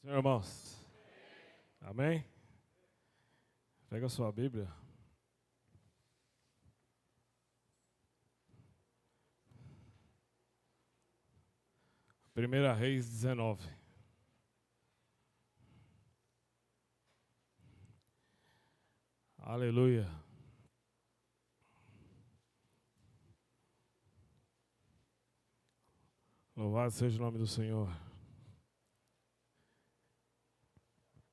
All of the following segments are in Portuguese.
Senhor, irmãos. Amém? Pega a sua Bíblia. Primeira Reis 19. Aleluia. Louvado seja o nome do Senhor.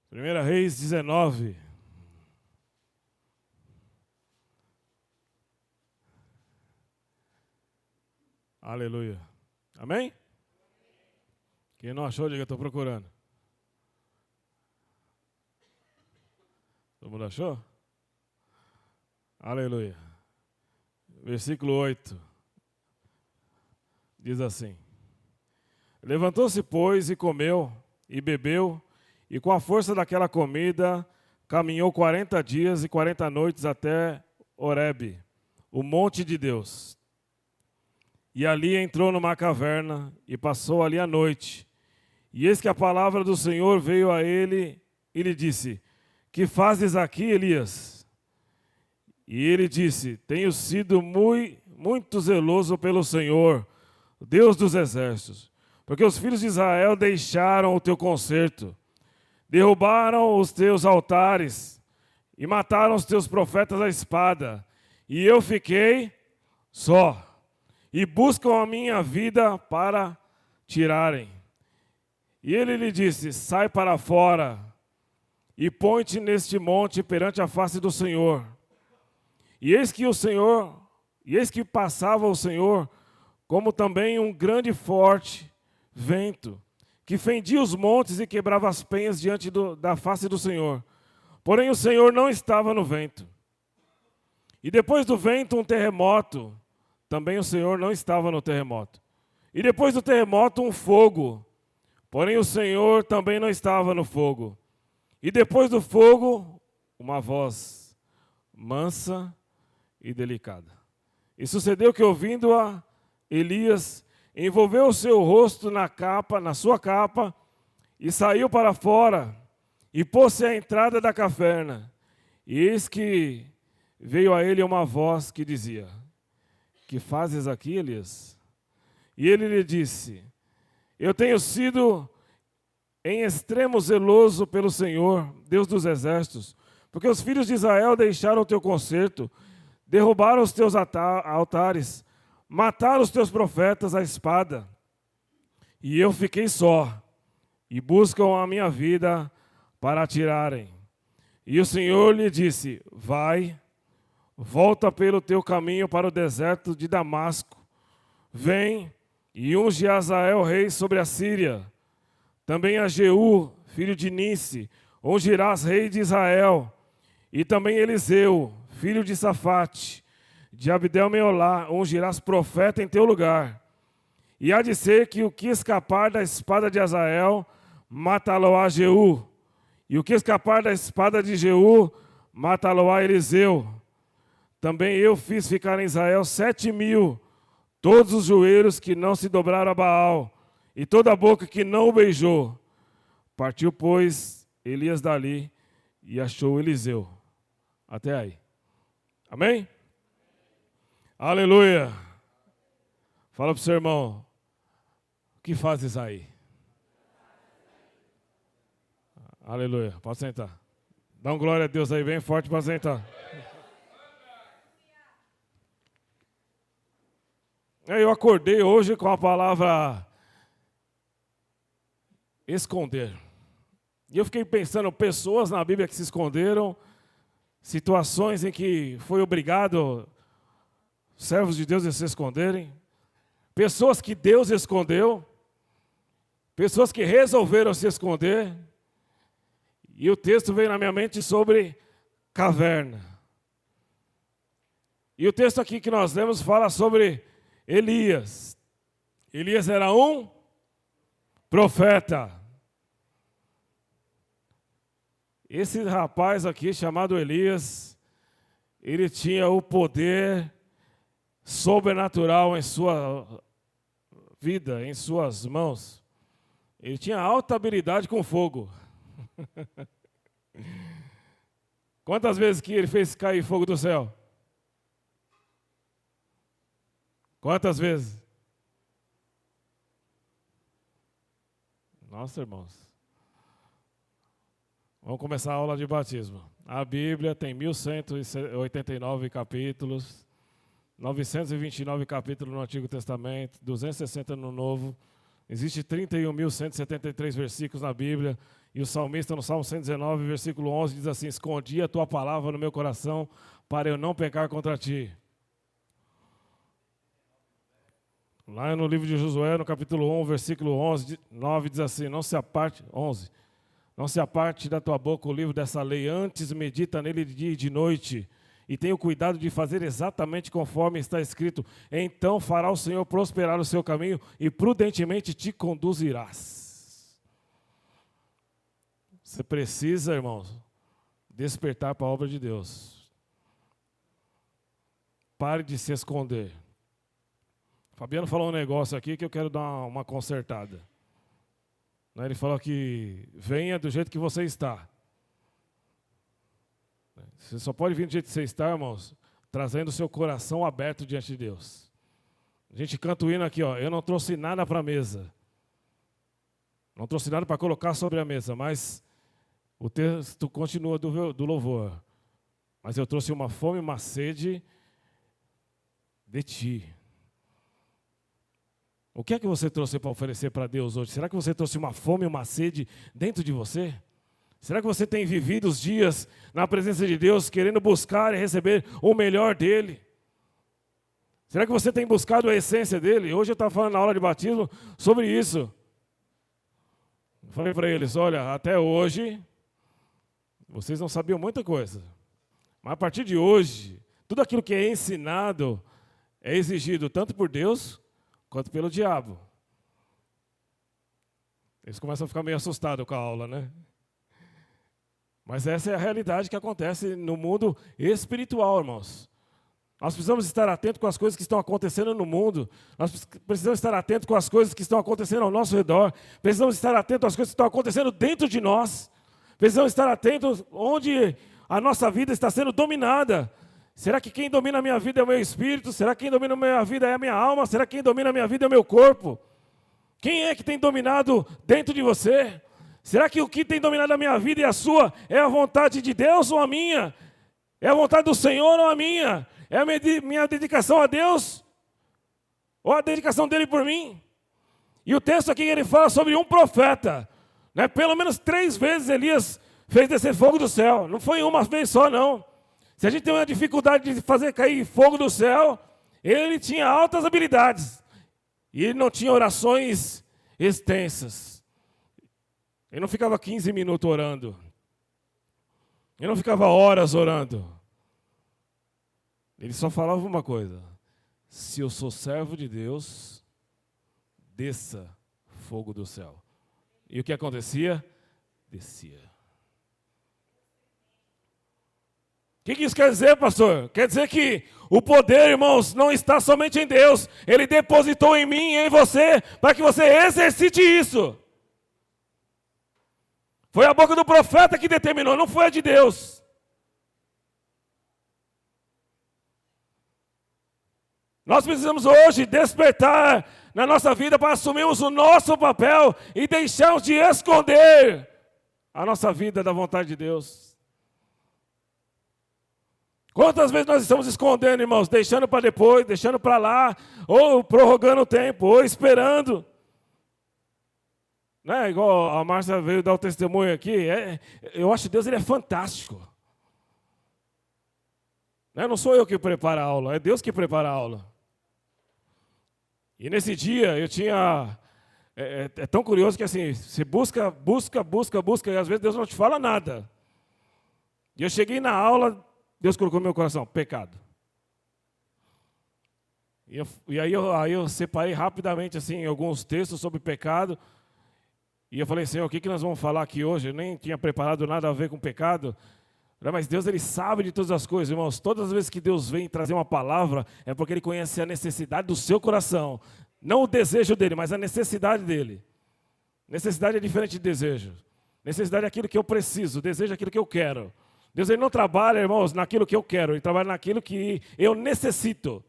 Primeira Reis 19. Aleluia. Amém? Quem não achou, diga, estou procurando. Todo mundo achou? Aleluia. Versículo 8. Diz assim: Levantou-se, pois, e comeu, e bebeu, e com a força daquela comida, caminhou 40 dias e 40 noites até Horebe, o monte de Deus. E ali entrou numa caverna, e passou ali a noite. E eis que a palavra do Senhor veio a ele, e lhe disse: Que fazes aqui, Elias? E ele disse: Tenho sido muito zeloso pelo Senhor, Deus dos exércitos, porque os filhos de Israel deixaram o teu concerto, derrubaram os teus altares e mataram os teus profetas à espada, e eu fiquei só, e buscam a minha vida para tirarem. E ele lhe disse: Sai para fora e põe-te neste monte perante a face do Senhor. E eis que passava o Senhor, como também um grande e forte vento, que fendia os montes e quebrava as penhas diante da face do Senhor. Porém o Senhor não estava no vento. E depois do vento um terremoto, também o Senhor não estava no terremoto. E depois do terremoto um fogo, porém o Senhor também não estava no fogo. E depois do fogo, uma voz mansa e delicada. E sucedeu que, ouvindo-a, Elias envolveu o seu rosto na sua capa, e saiu para fora, e pôs-se à entrada da caverna. E eis que veio a ele uma voz que dizia: Que fazes aqui, Elias? E ele lhe disse: Eu tenho sido em extremo zeloso pelo Senhor, Deus dos exércitos, porque os filhos de Israel deixaram o teu concerto, derrubaram os teus altares, mataram os teus profetas à espada, e eu fiquei só, e buscam a minha vida para a tirarem. E o Senhor lhe disse: Vai, volta pelo teu caminho para o deserto de Damasco, vem e unge Azael rei sobre a Síria. Também a Jeú, filho de Nice, ungirás rei de Israel. E também Eliseu, filho de Safate, de Abdel-Meolá, ungirás profeta em teu lugar. E há de ser que o que escapar da espada de Azael, matá-lo-á Jeú. E o que escapar da espada de Jeú, matá-lo-á Eliseu. Também eu fiz ficar em Israel 7.000, todos os joelhos que não se dobraram a Baal, e toda a boca que não o beijou. Partiu, pois, Elias dali e achou Eliseu. Até aí. Amém? Aleluia. Fala para o seu irmão: O que fazes aí? Aleluia. Pode sentar. Dá um glória a Deus aí bem forte para sentar. Eu acordei hoje com a palavra esconder. E eu fiquei pensando, pessoas na Bíblia que se esconderam, situações em que foi obrigado servos de Deus a se esconderem, pessoas que Deus escondeu, pessoas que resolveram se esconder. E o texto veio na minha mente sobre caverna. E o texto aqui que nós lemos fala sobre Elias. Elias era um profeta. Esse rapaz aqui, chamado Elias, ele tinha o poder sobrenatural em sua vida, em suas mãos. Ele tinha alta habilidade com fogo. Quantas vezes que ele fez cair fogo do céu? Quantas vezes? Nossa, irmãos. Vamos começar a aula de batismo. A Bíblia tem 1189 capítulos, 929 capítulos no Antigo Testamento, 260 no Novo. Existe 31.173 versículos na Bíblia. E o salmista, no Salmo 119, versículo 11, diz assim: escondi a tua palavra no meu coração, para eu não pecar contra ti. Lá no livro de Josué, no capítulo 1, versículo 11, 9, diz assim: não se aparte, 11, não se aparte da tua boca o livro dessa lei, antes medita nele de dia e de noite, e tenha o cuidado de fazer exatamente conforme está escrito. Então fará o Senhor prosperar o seu caminho e prudentemente te conduzirás. Você precisa, irmãos, despertar para a obra de Deus. Pare de se esconder. Fabiano falou um negócio aqui que eu quero dar uma consertada. Ele falou que venha do jeito que você está. Você só pode vir do jeito que você está, irmãos, trazendo o seu coração aberto diante de Deus. A gente canta o hino aqui, ó, eu não trouxe nada para a mesa. Não trouxe nada para colocar sobre a mesa, mas o texto continua do louvor. Mas eu trouxe uma fome e uma sede de ti. O que é que você trouxe para oferecer para Deus hoje? Será que você trouxe uma fome e uma sede dentro de você? Será que você tem vivido os dias na presença de Deus, querendo buscar e receber o melhor dEle? Será que você tem buscado a essência dEle? Hoje eu estava falando na aula de batismo sobre isso. Eu falei para eles, olha, até hoje, vocês não sabiam muita coisa. Mas a partir de hoje, tudo aquilo que é ensinado é exigido tanto por Deus quanto pelo diabo. Eles começam a ficar meio assustados com a aula, né? Mas essa é a realidade que acontece no mundo espiritual, irmãos. Nós precisamos estar atentos com as coisas que estão acontecendo no mundo. Nós precisamos estar atentos com as coisas que estão acontecendo ao nosso redor. Precisamos estar atentos às coisas que estão acontecendo dentro de nós. Precisamos estar atentos onde a nossa vida está sendo dominada. Será que quem domina a minha vida é o meu espírito? Será que quem domina a minha vida é a minha alma? Será que quem domina a minha vida é o meu corpo? Quem é que tem dominado dentro de você? Será que o que tem dominado a minha vida e a sua é a vontade de Deus ou a minha? É a vontade do Senhor ou a minha? É a minha dedicação a Deus ou a dedicação dele por mim? E o texto aqui ele fala sobre um profeta. Né? Pelo menos 3 vezes Elias fez descer fogo do céu. Não foi uma vez só, não. Se a gente tem uma dificuldade de fazer cair fogo do céu, ele tinha altas habilidades. E ele não tinha orações extensas. Ele não ficava 15 minutos orando. Ele não ficava horas orando. Ele só falava uma coisa: se eu sou servo de Deus, desça fogo do céu. E o que acontecia? Descia. O que isso quer dizer, pastor? Quer dizer que o poder, irmãos, não está somente em Deus. Ele depositou em mim e em você, para que você exercite isso. Foi a boca do profeta que determinou, não foi a de Deus. Nós precisamos hoje despertar na nossa vida para assumirmos o nosso papel e deixarmos de esconder a nossa vida da vontade de Deus. Quantas vezes nós estamos escondendo, irmãos, deixando para depois, deixando para lá, ou prorrogando o tempo, ou esperando. Né? Igual a Márcia veio dar o testemunho aqui, eu acho que Deus ele é fantástico. Não sou eu que preparo a aula, é Deus que prepara a aula. E nesse dia eu tinha... É tão curioso que assim, você busca, e às vezes Deus não te fala nada. E eu cheguei na aula, Deus colocou no meu coração, pecado. E aí eu separei rapidamente assim, alguns textos sobre pecado. E eu falei, Senhor, o que nós vamos falar aqui hoje? Eu nem tinha preparado nada a ver com pecado. Mas Deus, Ele sabe de todas as coisas, irmãos. Todas as vezes que Deus vem trazer uma palavra, é porque Ele conhece a necessidade do seu coração. Não o desejo dEle, mas a necessidade dEle. Necessidade é diferente de desejo. Necessidade é aquilo que eu preciso, desejo é aquilo que eu quero. Deus ele não trabalha, irmãos, naquilo que eu quero, ele trabalha naquilo que eu necessito.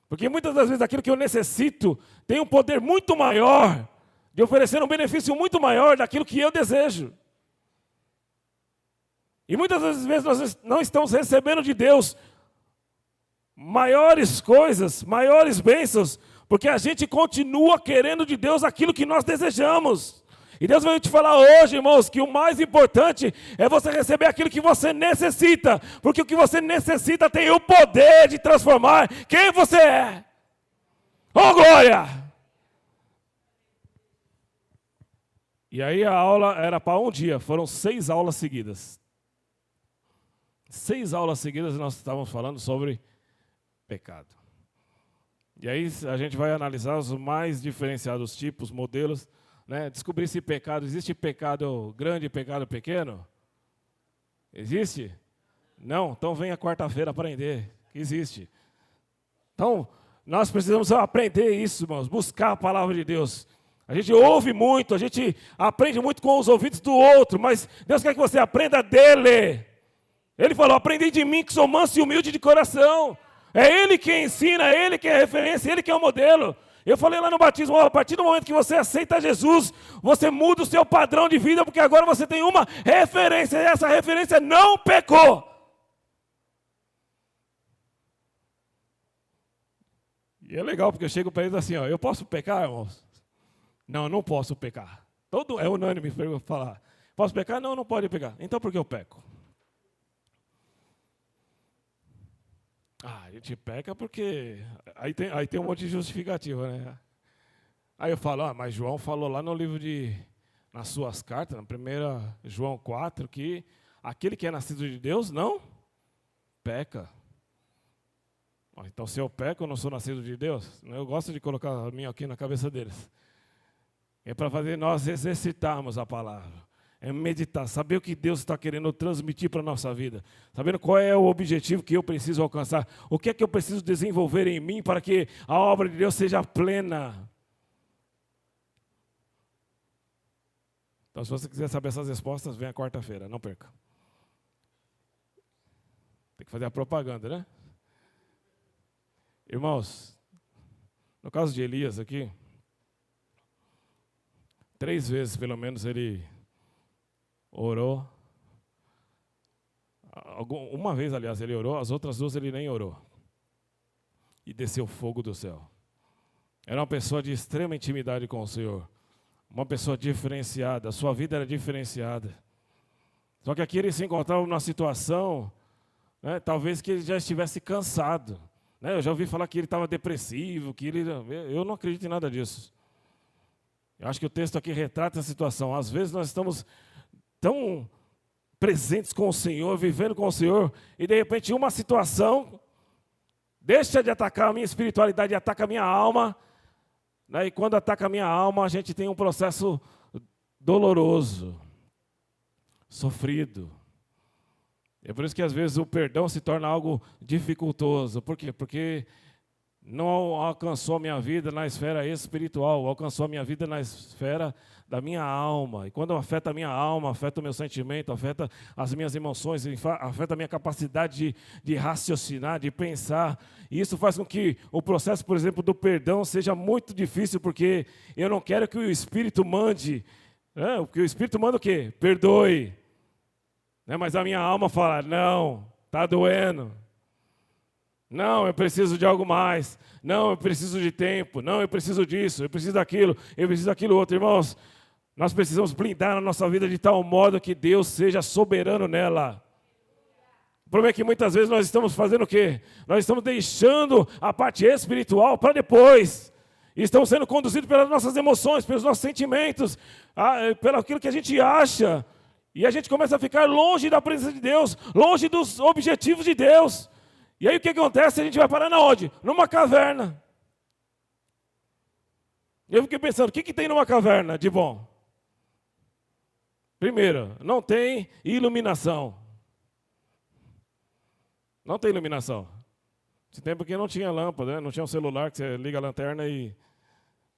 Porque muitas das vezes aquilo que eu necessito tem um poder muito maior de oferecer um benefício muito maior daquilo que eu desejo. E muitas das vezes nós não estamos recebendo de Deus maiores coisas, maiores bênçãos, porque a gente continua querendo de Deus aquilo que nós desejamos. E Deus veio te falar hoje, irmãos, que o mais importante é você receber aquilo que você necessita, porque o que você necessita tem o poder de transformar quem você é. Oh, glória! E aí a aula era para um dia, foram 6 aulas seguidas. 6 aulas seguidas nós estávamos falando sobre pecado. E aí a gente vai analisar os mais diferenciados tipos, modelos, né? Descobrir se pecado, existe pecado grande e pecado pequeno? Existe? Não? Então venha quarta-feira aprender que existe. Então, nós precisamos aprender isso, irmãos, buscar a palavra de Deus. A gente ouve muito, a gente aprende muito com os ouvidos do outro, mas Deus quer que você aprenda dele. Ele falou, aprendei de mim que sou manso e humilde de coração. É Ele quem ensina, é Ele quem é referência, é Ele quem é o modelo. Eu falei lá no batismo, a partir do momento que você aceita Jesus, você muda o seu padrão de vida, porque agora você tem uma referência, e essa referência não pecou. E é legal, porque eu chego para eles assim, ó, eu posso pecar, irmãos? Não, não posso pecar. É unânime para eu falar. Posso pecar? Não, não pode pecar. Então por que eu peco? A gente peca porque... Aí tem um monte de justificativa, né? Aí eu falo, mas João falou lá no livro nas suas cartas, na 1 João 4, que aquele que é nascido de Deus não peca. Então se eu peco, eu não sou nascido de Deus? Eu gosto de colocar a minha aqui na cabeça deles. É para fazer nós exercitarmos a palavra. É meditar, saber o que Deus está querendo transmitir para a nossa vida. Sabendo qual é o objetivo que eu preciso alcançar. O que é que eu preciso desenvolver em mim para que a obra de Deus seja plena. Então, se você quiser saber essas respostas, venha quarta-feira, não perca. Tem que fazer a propaganda, né? Irmãos, no caso de Elias aqui, 3 vezes pelo menos ele orou. Uma vez, aliás, ele orou, as outras 2 ele nem orou. E desceu fogo do céu. Era uma pessoa de extrema intimidade com o Senhor. Uma pessoa diferenciada, a sua vida era diferenciada. Só que aqui ele se encontrava numa situação, né, talvez que ele já estivesse cansado. Né? Eu já ouvi falar que ele estava depressivo, eu não acredito em nada disso. Eu acho que o texto aqui retrata a situação. Às vezes nós estamos tão presentes com o Senhor, vivendo com o Senhor, e de repente uma situação deixa de atacar a minha espiritualidade e ataca a minha alma, né? E quando ataca a minha alma, a gente tem um processo doloroso, sofrido. É por isso que às vezes o perdão se torna algo dificultoso. Por quê? Porque não alcançou a minha vida na esfera espiritual, alcançou a minha vida na esfera da minha alma. E quando afeta a minha alma, afeta o meu sentimento, afeta as minhas emoções, afeta a minha capacidade de raciocinar, de pensar. E isso faz com que o processo, por exemplo, do perdão seja muito difícil, porque eu não quero que o Espírito mande. Né? Porque o Espírito manda o quê? Perdoe. Né? Mas a minha alma fala, não, está doendo. Não, eu preciso de algo mais. Não, eu preciso de tempo. Não, eu preciso disso, eu preciso daquilo, eu preciso daquilo outro. Irmãos, nós precisamos blindar a nossa vida de tal modo que Deus seja soberano nela. O problema é que muitas vezes nós estamos fazendo o quê? Nós estamos deixando a parte espiritual para depois. E estamos sendo conduzidos pelas nossas emoções, pelos nossos sentimentos, pelo aquilo que a gente acha. E a gente começa a ficar longe da presença de Deus, longe dos objetivos de Deus. E aí o que acontece? A gente vai parar na onde? Numa caverna. Eu fiquei pensando, o que tem numa caverna de bom? Primeiro, não tem iluminação. Não tem iluminação. Esse tempo que não tinha lâmpada, né? Não tinha um celular que você liga a lanterna e...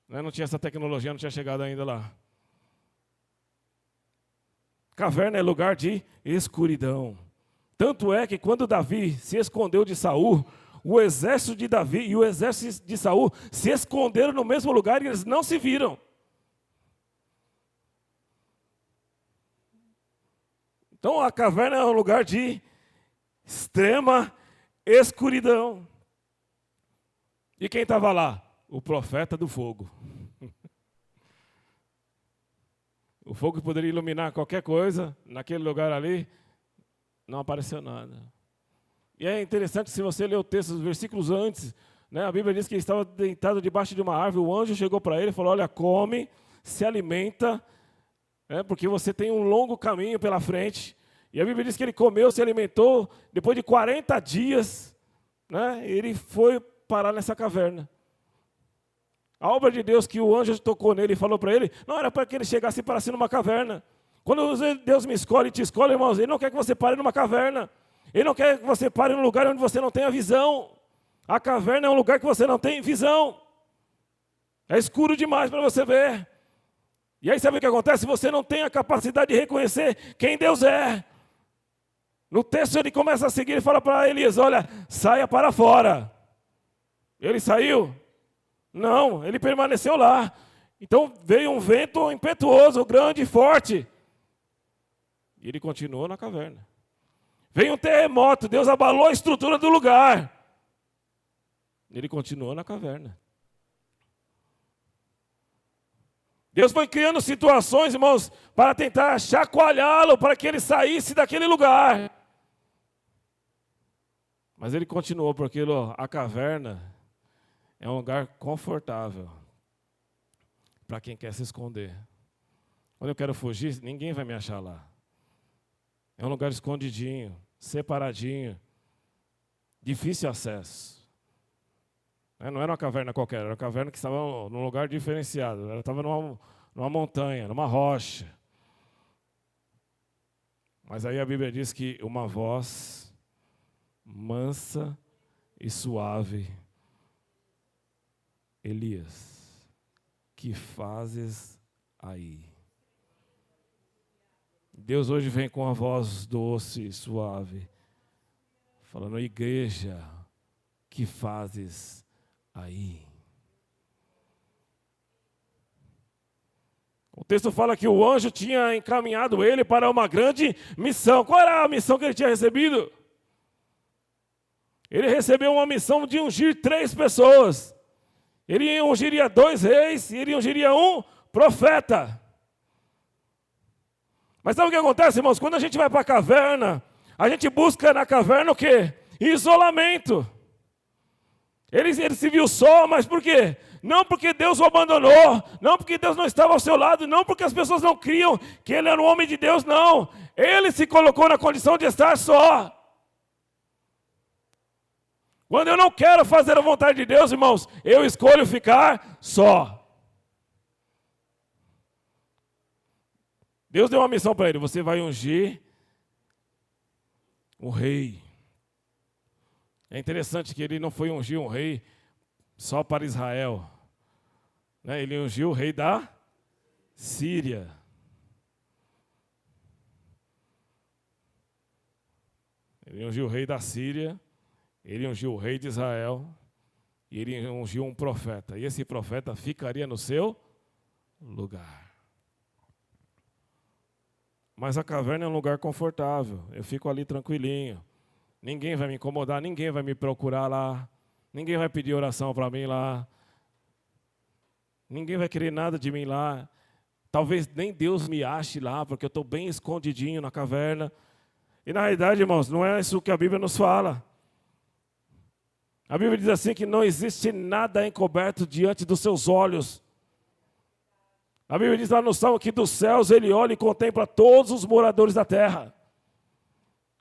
Né? Não tinha essa tecnologia, não tinha chegado ainda lá. Caverna é lugar de escuridão. Tanto é que quando Davi se escondeu de Saul, o exército de Davi e o exército de Saul se esconderam no mesmo lugar e eles não se viram. Então a caverna é um lugar de extrema escuridão. E quem estava lá? O profeta do fogo. O fogo que poderia iluminar qualquer coisa, naquele lugar ali, não apareceu nada. E é interessante, se você ler o texto, os versículos antes, né, a Bíblia diz que ele estava deitado debaixo de uma árvore, o anjo chegou para ele e falou, olha, come, se alimenta, né, porque você tem um longo caminho pela frente. E a Bíblia diz que ele comeu, se alimentou, depois de 40 dias, né, ele foi parar nessa caverna. A obra de Deus que o anjo tocou nele e falou para ele, não era para que ele chegasse e parasse numa caverna. Quando Deus me escolhe e te escolhe, irmãos, Ele não quer que você pare numa caverna. Ele não quer que você pare num lugar onde você não tenha visão. A caverna é um lugar que você não tem visão. É escuro demais para você ver. E aí sabe o que acontece? Você não tem a capacidade de reconhecer quem Deus é. No texto ele começa a seguir e fala para Elias, olha, saia para fora. Ele saiu? Não, ele permaneceu lá. Então veio um vento impetuoso, grande e forte. E ele continuou na caverna. Veio um terremoto, Deus abalou a estrutura do lugar. Ele continuou na caverna. Deus foi criando situações, irmãos, para tentar chacoalhá-lo, para que ele saísse daquele lugar. Mas ele continuou, porque a caverna é um lugar confortável para quem quer se esconder. Quando eu quero fugir, ninguém vai me achar lá. É um lugar escondidinho, separadinho, difícil acesso. Não era uma caverna qualquer, era uma caverna que estava num lugar diferenciado. Ela estava numa montanha, numa rocha. Mas aí a Bíblia diz que uma voz mansa e suave, Elias, que fazes aí? Deus hoje vem com a voz doce e suave, falando, igreja, que fazes aí? O texto fala que o anjo tinha encaminhado ele para uma grande missão. Qual era a missão que ele tinha recebido? Ele recebeu uma missão de ungir 3 pessoas. Ele ungiria 2 reis e ele ungiria 1 profeta. Mas sabe o que acontece, irmãos? Quando a gente vai para a caverna, a gente busca na caverna o quê? Isolamento. Ele se viu só, mas por quê? Não porque Deus o abandonou, não porque Deus não estava ao seu lado, não porque as pessoas não criam que ele era um homem de Deus, não. Ele se colocou na condição de estar só. Quando eu não quero fazer a vontade de Deus, irmãos, eu escolho ficar só. Deus deu uma missão para ele, você vai ungir um rei. É interessante que ele não foi ungir um rei só para Israel. Ele ungiu o rei da Síria. Ele ungiu o rei da Síria, ele ungiu o rei de Israel, e ele ungiu um profeta. E esse profeta ficaria no seu lugar. Mas a caverna é um lugar confortável. Eu fico ali tranquilinho. Ninguém vai me incomodar, ninguém vai me procurar lá. Ninguém vai pedir oração para mim lá. Ninguém vai querer nada de mim lá. Talvez nem Deus me ache lá, porque eu estou bem escondidinho na caverna. E na realidade, irmãos, não é isso que a Bíblia nos fala. A Bíblia diz assim que não existe nada encoberto diante dos seus olhos. A Bíblia diz lá no Salmo que dos céus ele olha e contempla todos os moradores da terra.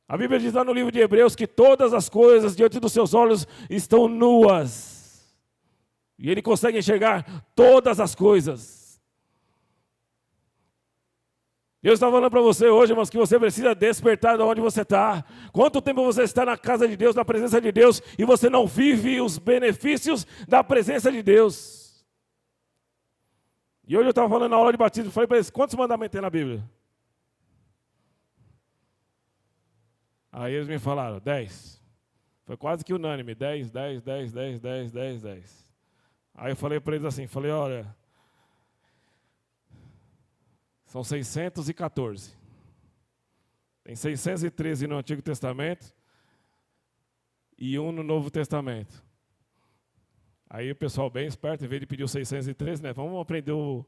A Bíblia diz lá no livro de Hebreus que todas as coisas diante dos seus olhos estão nuas. E ele consegue enxergar todas as coisas. Deus está falando para você hoje, irmãos, que você precisa despertar de onde você está. Quanto tempo você está na casa de Deus, na presença de Deus, e você não vive os benefícios da presença de Deus? E hoje eu estava falando na aula de batismo, falei para eles, quantos mandamentos tem na Bíblia? Aí eles me falaram, 10. Foi quase que unânime, 10, 10, 10, 10, 10, 10, 10. Aí eu falei para eles assim, falei, olha, são 614. Tem 613 no Antigo Testamento e um no Novo Testamento. Aí o pessoal bem esperto, em vez de pedir o 613, né, vamos aprender o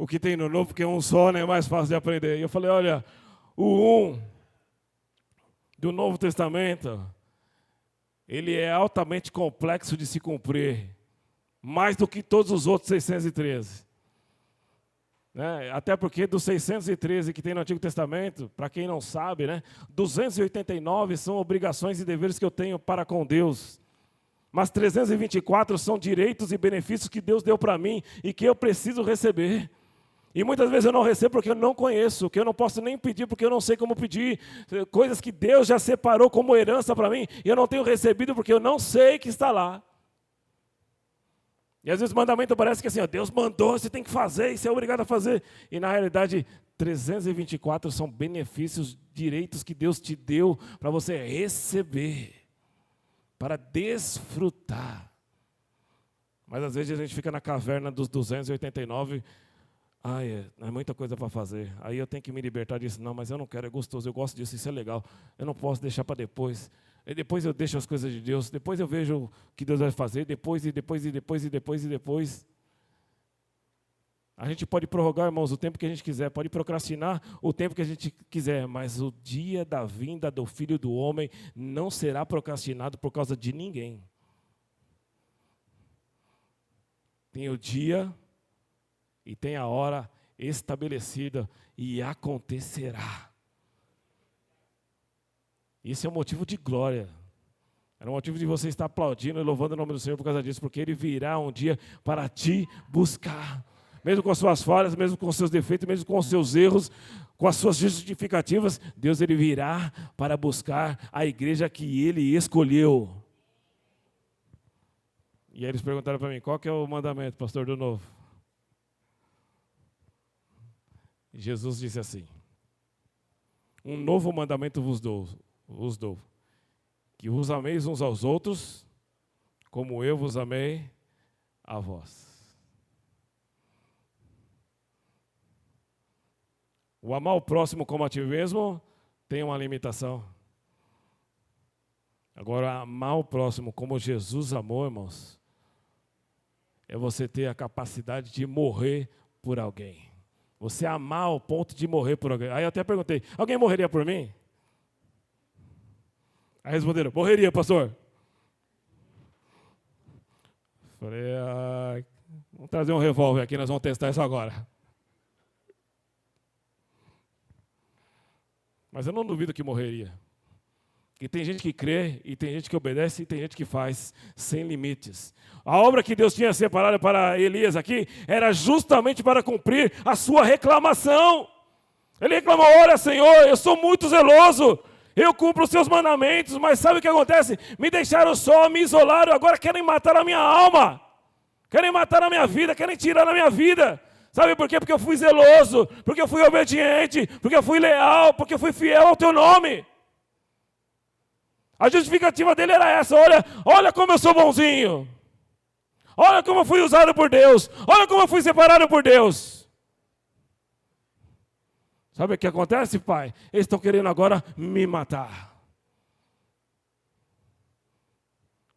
que tem no Novo, porque é um só, né, é mais fácil de aprender. E eu falei, olha, o 1 do Novo Testamento, ele é altamente complexo de se cumprir, mais do que todos os outros 613. Né? Até porque dos 613 que tem no Antigo Testamento, para quem não sabe, né, 289 são obrigações e deveres que eu tenho para com Deus. Mas 324 são direitos e benefícios que Deus deu para mim e que eu preciso receber. E muitas vezes eu não recebo porque eu não conheço, que eu não posso nem pedir porque eu não sei como pedir. Coisas que Deus já separou como herança para mim e eu não tenho recebido porque eu não sei que está lá. E às vezes o mandamento parece que assim, ó, Deus mandou, você tem que fazer, e você é obrigado a fazer. E na realidade, 324 são benefícios, direitos que Deus te deu para você receber, para desfrutar. Mas às vezes a gente fica na caverna dos 289, é muita coisa para fazer. Aí eu tenho que me libertar disso. Não, mas eu não quero, é gostoso, eu gosto disso, isso é legal. Eu não posso deixar para depois. E depois eu deixo as coisas de Deus, depois eu vejo o que Deus vai fazer, depois. A gente pode prorrogar, irmãos, o tempo que a gente quiser, pode procrastinar o tempo que a gente quiser, mas o dia da vinda do Filho do Homem não será procrastinado por causa de ninguém. Tem o dia e tem a hora estabelecida e acontecerá. Isso é um motivo de glória. Era um motivo de você estar aplaudindo e louvando o nome do Senhor por causa disso, porque Ele virá um dia para te buscar. Mesmo com as suas falhas, mesmo com os seus defeitos, mesmo com os seus erros, com as suas justificativas, Deus Ele virá para buscar a igreja que Ele escolheu. E aí eles perguntaram para mim, qual que é o mandamento, pastor do novo? Jesus disse assim, um novo mandamento vos dou, que vos ameis uns aos outros, como eu vos amei a vós. O amar o próximo como a ti mesmo tem uma limitação. Agora, amar o próximo como Jesus amou, irmãos, é você ter a capacidade de morrer por alguém. Você amar ao ponto de morrer por alguém. Aí eu até perguntei, alguém morreria por mim? Aí responderam, morreria, pastor. Falei, vamos trazer um revólver aqui, nós vamos testar isso agora. Mas eu não duvido que morreria. E tem gente que crê, e tem gente que obedece, e tem gente que faz, sem limites. A obra que Deus tinha separado para Elias aqui, era justamente para cumprir a sua reclamação. Ele reclamou, olha Senhor, eu sou muito zeloso, eu cumpro os seus mandamentos, mas sabe o que acontece? Me deixaram só, me isolaram, agora querem matar a minha alma. Querem matar a minha vida, querem tirar a minha vida. Sabe por quê? Porque eu fui zeloso, porque eu fui obediente, porque eu fui leal, porque eu fui fiel ao teu nome. A justificativa dele era essa, olha como eu sou bonzinho. Olha como eu fui usado por Deus. Olha como eu fui separado por Deus. Sabe o que acontece, pai? Eles estão querendo agora me matar.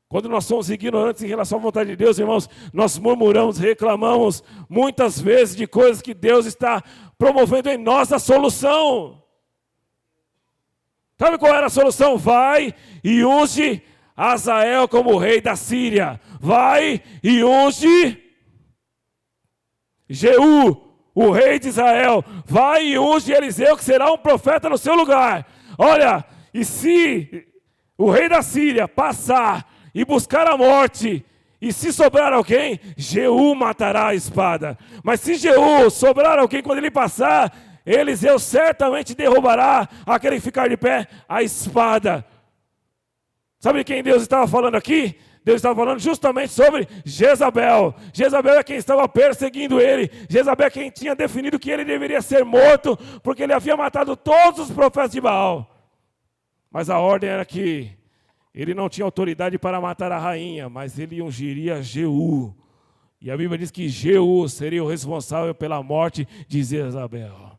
Quando nós somos ignorantes em relação à vontade de Deus, irmãos, nós murmuramos, reclamamos muitas vezes de coisas que Deus está promovendo em nós a solução. Sabe qual era a solução? Vai e unge Azael como rei da Síria. Vai e unge Jeú, o rei de Israel. Vai e unge Eliseu, que será um profeta no seu lugar. Olha, e se o rei da Síria passar e buscar a morte, e se sobrar alguém, Jeú matará a espada. Mas se Jeú sobrar alguém quando ele passar, Eliseu certamente derrubará aquele que ficar de pé a espada. Sabe quem Deus estava falando aqui? Deus estava falando justamente sobre Jezabel. Jezabel é quem estava perseguindo ele. Jezabel é quem tinha definido que ele deveria ser morto, porque ele havia matado todos os profetas de Baal. Mas a ordem era que ele não tinha autoridade para matar a rainha, mas ele ungiria Jeú. E a Bíblia diz que Jeú seria o responsável pela morte de Jezabel.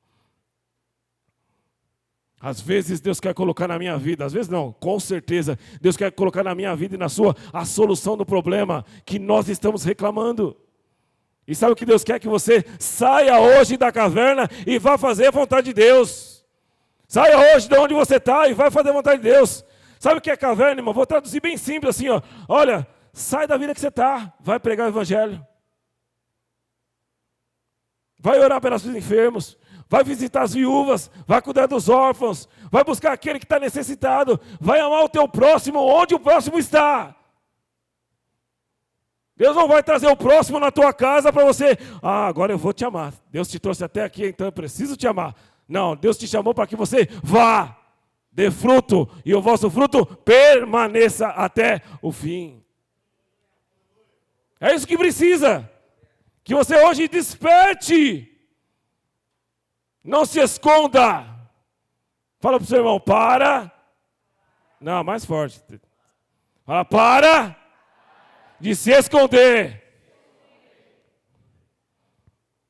Às vezes Deus quer colocar na minha vida, às vezes não, com certeza, Deus quer colocar na minha vida e na sua a solução do problema que nós estamos reclamando. E sabe o que Deus quer? Que você saia hoje da caverna e vá fazer a vontade de Deus. Saia hoje de onde você está e vai fazer a vontade de Deus. Sabe o que é caverna, irmão? Vou traduzir bem simples assim, ó. Olha, sai da vida que você está, vai pregar o evangelho. Vai orar pelos enfermos, vai visitar as viúvas, vai cuidar dos órfãos, vai buscar aquele que está necessitado, vai amar o teu próximo onde o próximo está. Deus não vai trazer o próximo na tua casa para você, agora eu vou te amar. Deus te trouxe até aqui, então eu preciso te amar. Não, Deus te chamou para que você vá, dê fruto, e o vosso fruto permaneça até o fim. É isso que precisa. Que você hoje desperte. Não se esconda. Fala para o seu irmão, para. Não, mais forte. Fala, para de se esconder.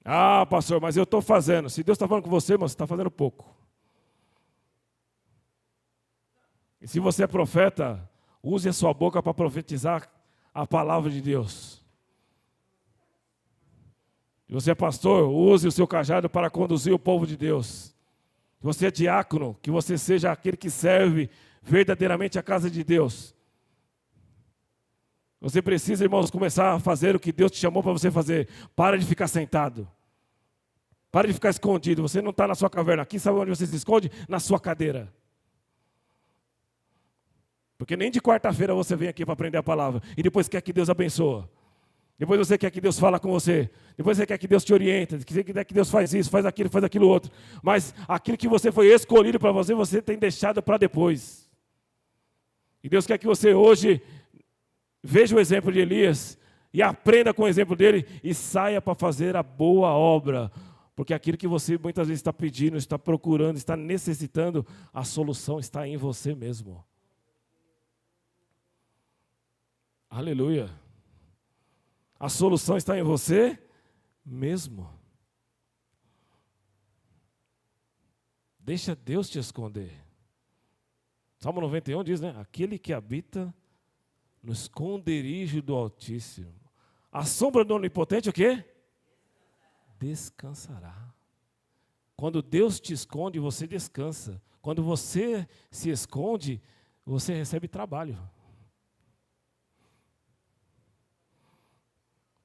Ah, pastor, mas eu estou fazendo. Se Deus está falando com você, irmão, você está fazendo pouco. E se você é profeta, use a sua boca para profetizar a palavra de Deus. Se você é pastor, use o seu cajado para conduzir o povo de Deus. Se você é diácono, que você seja aquele que serve verdadeiramente a casa de Deus. Você precisa, irmãos, começar a fazer o que Deus te chamou para você fazer. Para de ficar sentado. Para de ficar escondido. Você não está na sua caverna. Aqui sabe onde você se esconde? Na sua cadeira. Porque nem de quarta-feira você vem aqui para aprender a palavra. E depois quer que Deus abençoe. Depois você quer que Deus fale com você. Depois você quer que Deus te oriente. Quer que Deus faz isso, faz aquilo outro. Mas aquilo que você foi escolhido para você, você tem deixado para depois. E Deus quer que você hoje veja o exemplo de Elias e aprenda com o exemplo dele e saia para fazer a boa obra. Porque aquilo que você muitas vezes está pedindo, está procurando, está necessitando, a solução está em você mesmo. Aleluia. A solução está em você mesmo. Deixa Deus te esconder. Salmo 91 diz, né? Aquele que habita no esconderijo do Altíssimo. A sombra do Onipotente o quê? Descansará. Quando Deus te esconde, você descansa. Quando você se esconde, você recebe trabalho.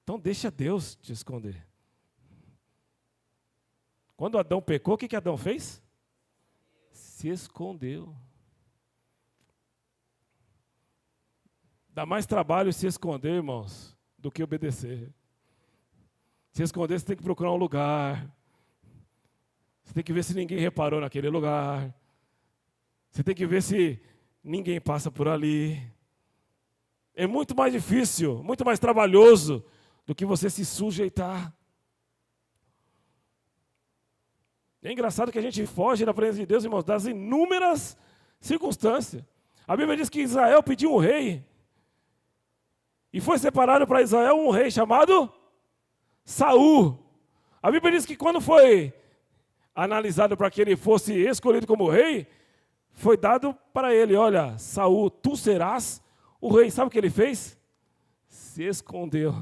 Então deixa Deus te esconder. Quando Adão pecou, o que Adão fez? Se escondeu. Dá mais trabalho se esconder, irmãos, do que obedecer. Se esconder, você tem que procurar um lugar. Você tem que ver se ninguém reparou naquele lugar. Você tem que ver se ninguém passa por ali. É muito mais difícil, muito mais trabalhoso do que você se sujeitar. É engraçado que a gente foge da presença de Deus, irmãos, das inúmeras circunstâncias. A Bíblia diz que Israel pediu um rei. E foi separado para Israel um rei chamado Saul. A Bíblia diz que quando foi analisado para que ele fosse escolhido como rei, foi dado para ele, olha, Saul, tu serás o rei. Sabe o que ele fez? Se escondeu.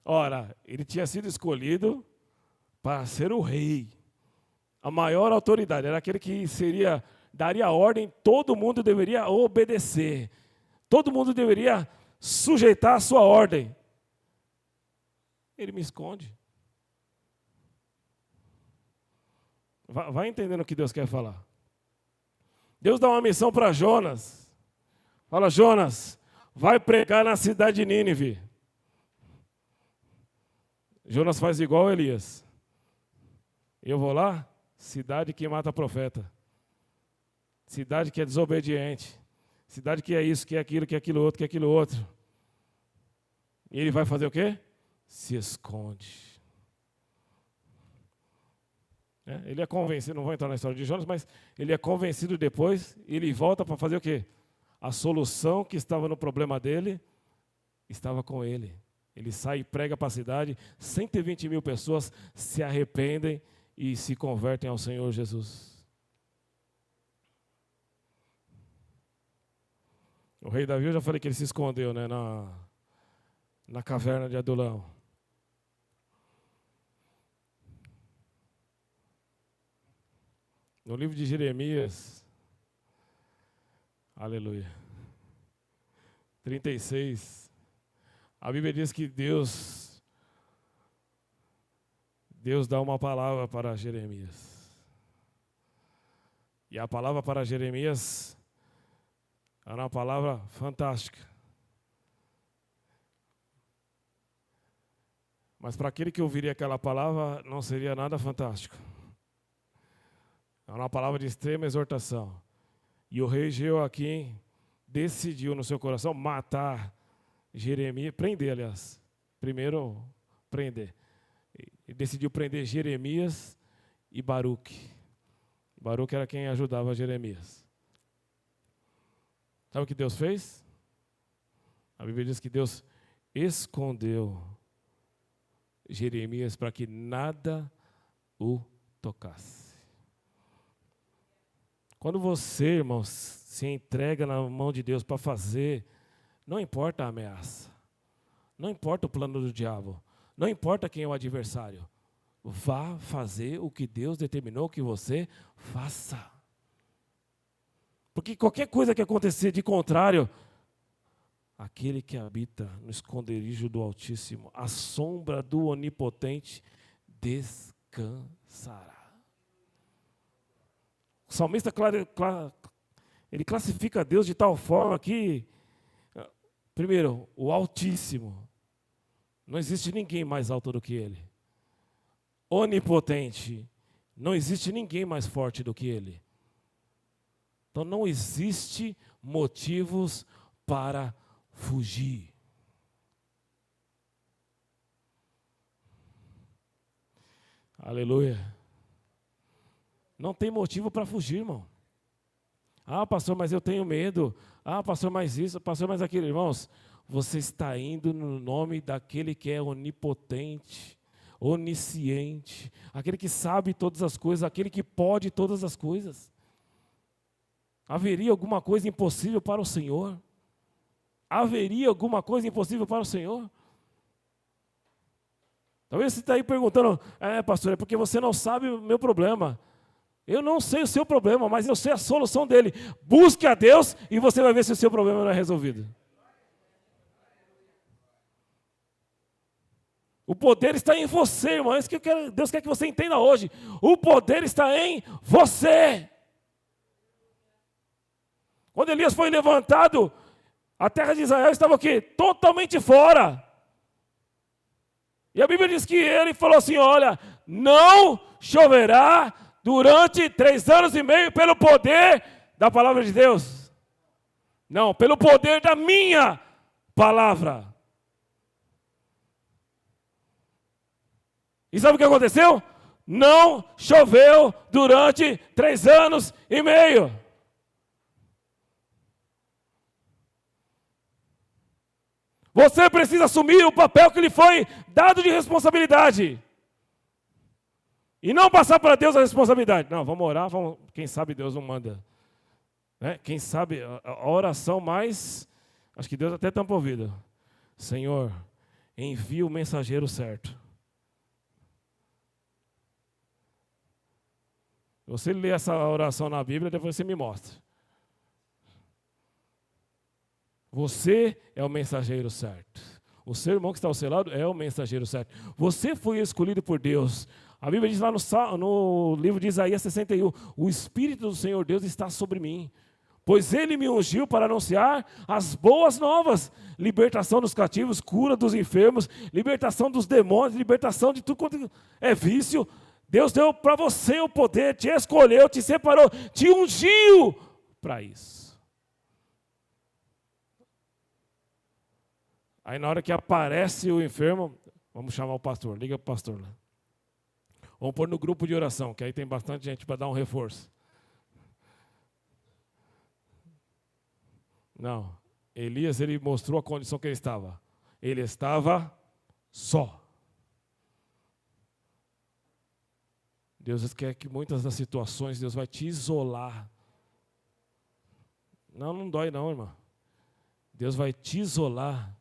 Ora, ele tinha sido escolhido para ser o rei. A maior autoridade, era aquele que daria ordem, todo mundo deveria obedecer. Todo mundo deveria sujeitar a sua ordem. Ele me esconde. Vai entendendo o que Deus quer falar. Deus dá uma missão para Jonas. Fala, Jonas, vai pregar na cidade de Nínive. Jonas faz igual Elias. Eu vou lá, cidade que mata profeta. Cidade que é desobediente. Cidade que é isso, que é aquilo, que é aquilo outro, que é aquilo outro. E ele vai fazer o quê? Se esconde. né? Ele é convencido, não vou entrar na história de Jonas, mas ele é convencido depois, e ele volta para fazer o quê? A solução que estava no problema dele estava com ele. Ele sai e prega para a cidade, 120 mil pessoas se arrependem e se convertem ao Senhor Jesus. O rei Davi, eu já falei que ele se escondeu, né, na caverna de Adulão. No livro de Jeremias, aleluia, 36, a Bíblia diz que Deus dá uma palavra para Jeremias. E a palavra para Jeremias era uma palavra fantástica. Mas para aquele que ouviria aquela palavra, não seria nada fantástico. Era uma palavra de extrema exortação. E o rei Jeoaquim decidiu no seu coração matar Jeremias, prender, aliás. Primeiro, prender. Ele decidiu prender Jeremias e Baruque. Baruque era quem ajudava Jeremias. Sabe o que Deus fez? A Bíblia diz que Deus escondeu Jeremias para que nada o tocasse. Quando você, irmãos, se entrega na mão de Deus para fazer, não importa a ameaça, não importa o plano do diabo, não importa quem é o adversário, vá fazer o que Deus determinou que você faça. Porque qualquer coisa que acontecer de contrário, aquele que habita no esconderijo do Altíssimo, à sombra do Onipotente, descansará. O salmista ele classifica Deus de tal forma que, primeiro, o Altíssimo, não existe ninguém mais alto do que Ele. Onipotente, não existe ninguém mais forte do que Ele. Então não existe motivos para fugir. Aleluia. Não tem motivo para fugir, irmão. Ah, pastor, mas eu tenho medo. Ah, pastor, mas isso, pastor, mas aquilo. Irmãos, você está indo no nome daquele que é onipotente, onisciente, aquele que sabe todas as coisas, aquele que pode todas as coisas. Haveria alguma coisa impossível para o Senhor? Haveria alguma coisa impossível para o Senhor? Talvez você está aí perguntando, pastor, é porque você não sabe o meu problema. Eu não sei o seu problema, mas eu sei a solução dele. Busque a Deus e você vai ver se o seu problema não é resolvido. O poder está em você, irmão. É isso que Deus quer que você entenda hoje. O poder está em você. Quando Elias foi levantado, a terra de Israel estava o quê? Totalmente fora. E a Bíblia diz que ele falou assim, olha, não choverá durante 3 anos e meio pelo poder da palavra de Deus. Não, pelo poder da minha palavra. E sabe o que aconteceu? Não choveu durante 3 anos e meio. Você precisa assumir o papel que lhe foi dado de responsabilidade. E não passar para Deus a responsabilidade. Não, vamos orar, quem sabe Deus não manda. Né? Quem sabe a oração mais, acho que Deus até tampa o ouvido. Senhor, envia o mensageiro certo. Você lê essa oração na Bíblia, depois você me mostra. Você é o mensageiro certo. O seu irmão que está ao seu lado é o mensageiro certo. Você foi escolhido por Deus. A Bíblia diz lá no livro de Isaías 61, o Espírito do Senhor Deus está sobre mim, pois Ele me ungiu para anunciar as boas novas, libertação dos cativos, cura dos enfermos, libertação dos demônios, libertação de tudo quanto é vício. Deus deu para você o poder, te escolheu, te separou, te ungiu para isso. Aí na hora que aparece o enfermo, vamos chamar o pastor, liga para o pastor lá. Vamos pôr no grupo de oração, que aí tem bastante gente para dar um reforço. Não. Elias, ele mostrou a condição que ele estava. Ele estava só. Deus quer que muitas das situações, Deus vai te isolar. Não dói não, irmão. Deus vai te isolar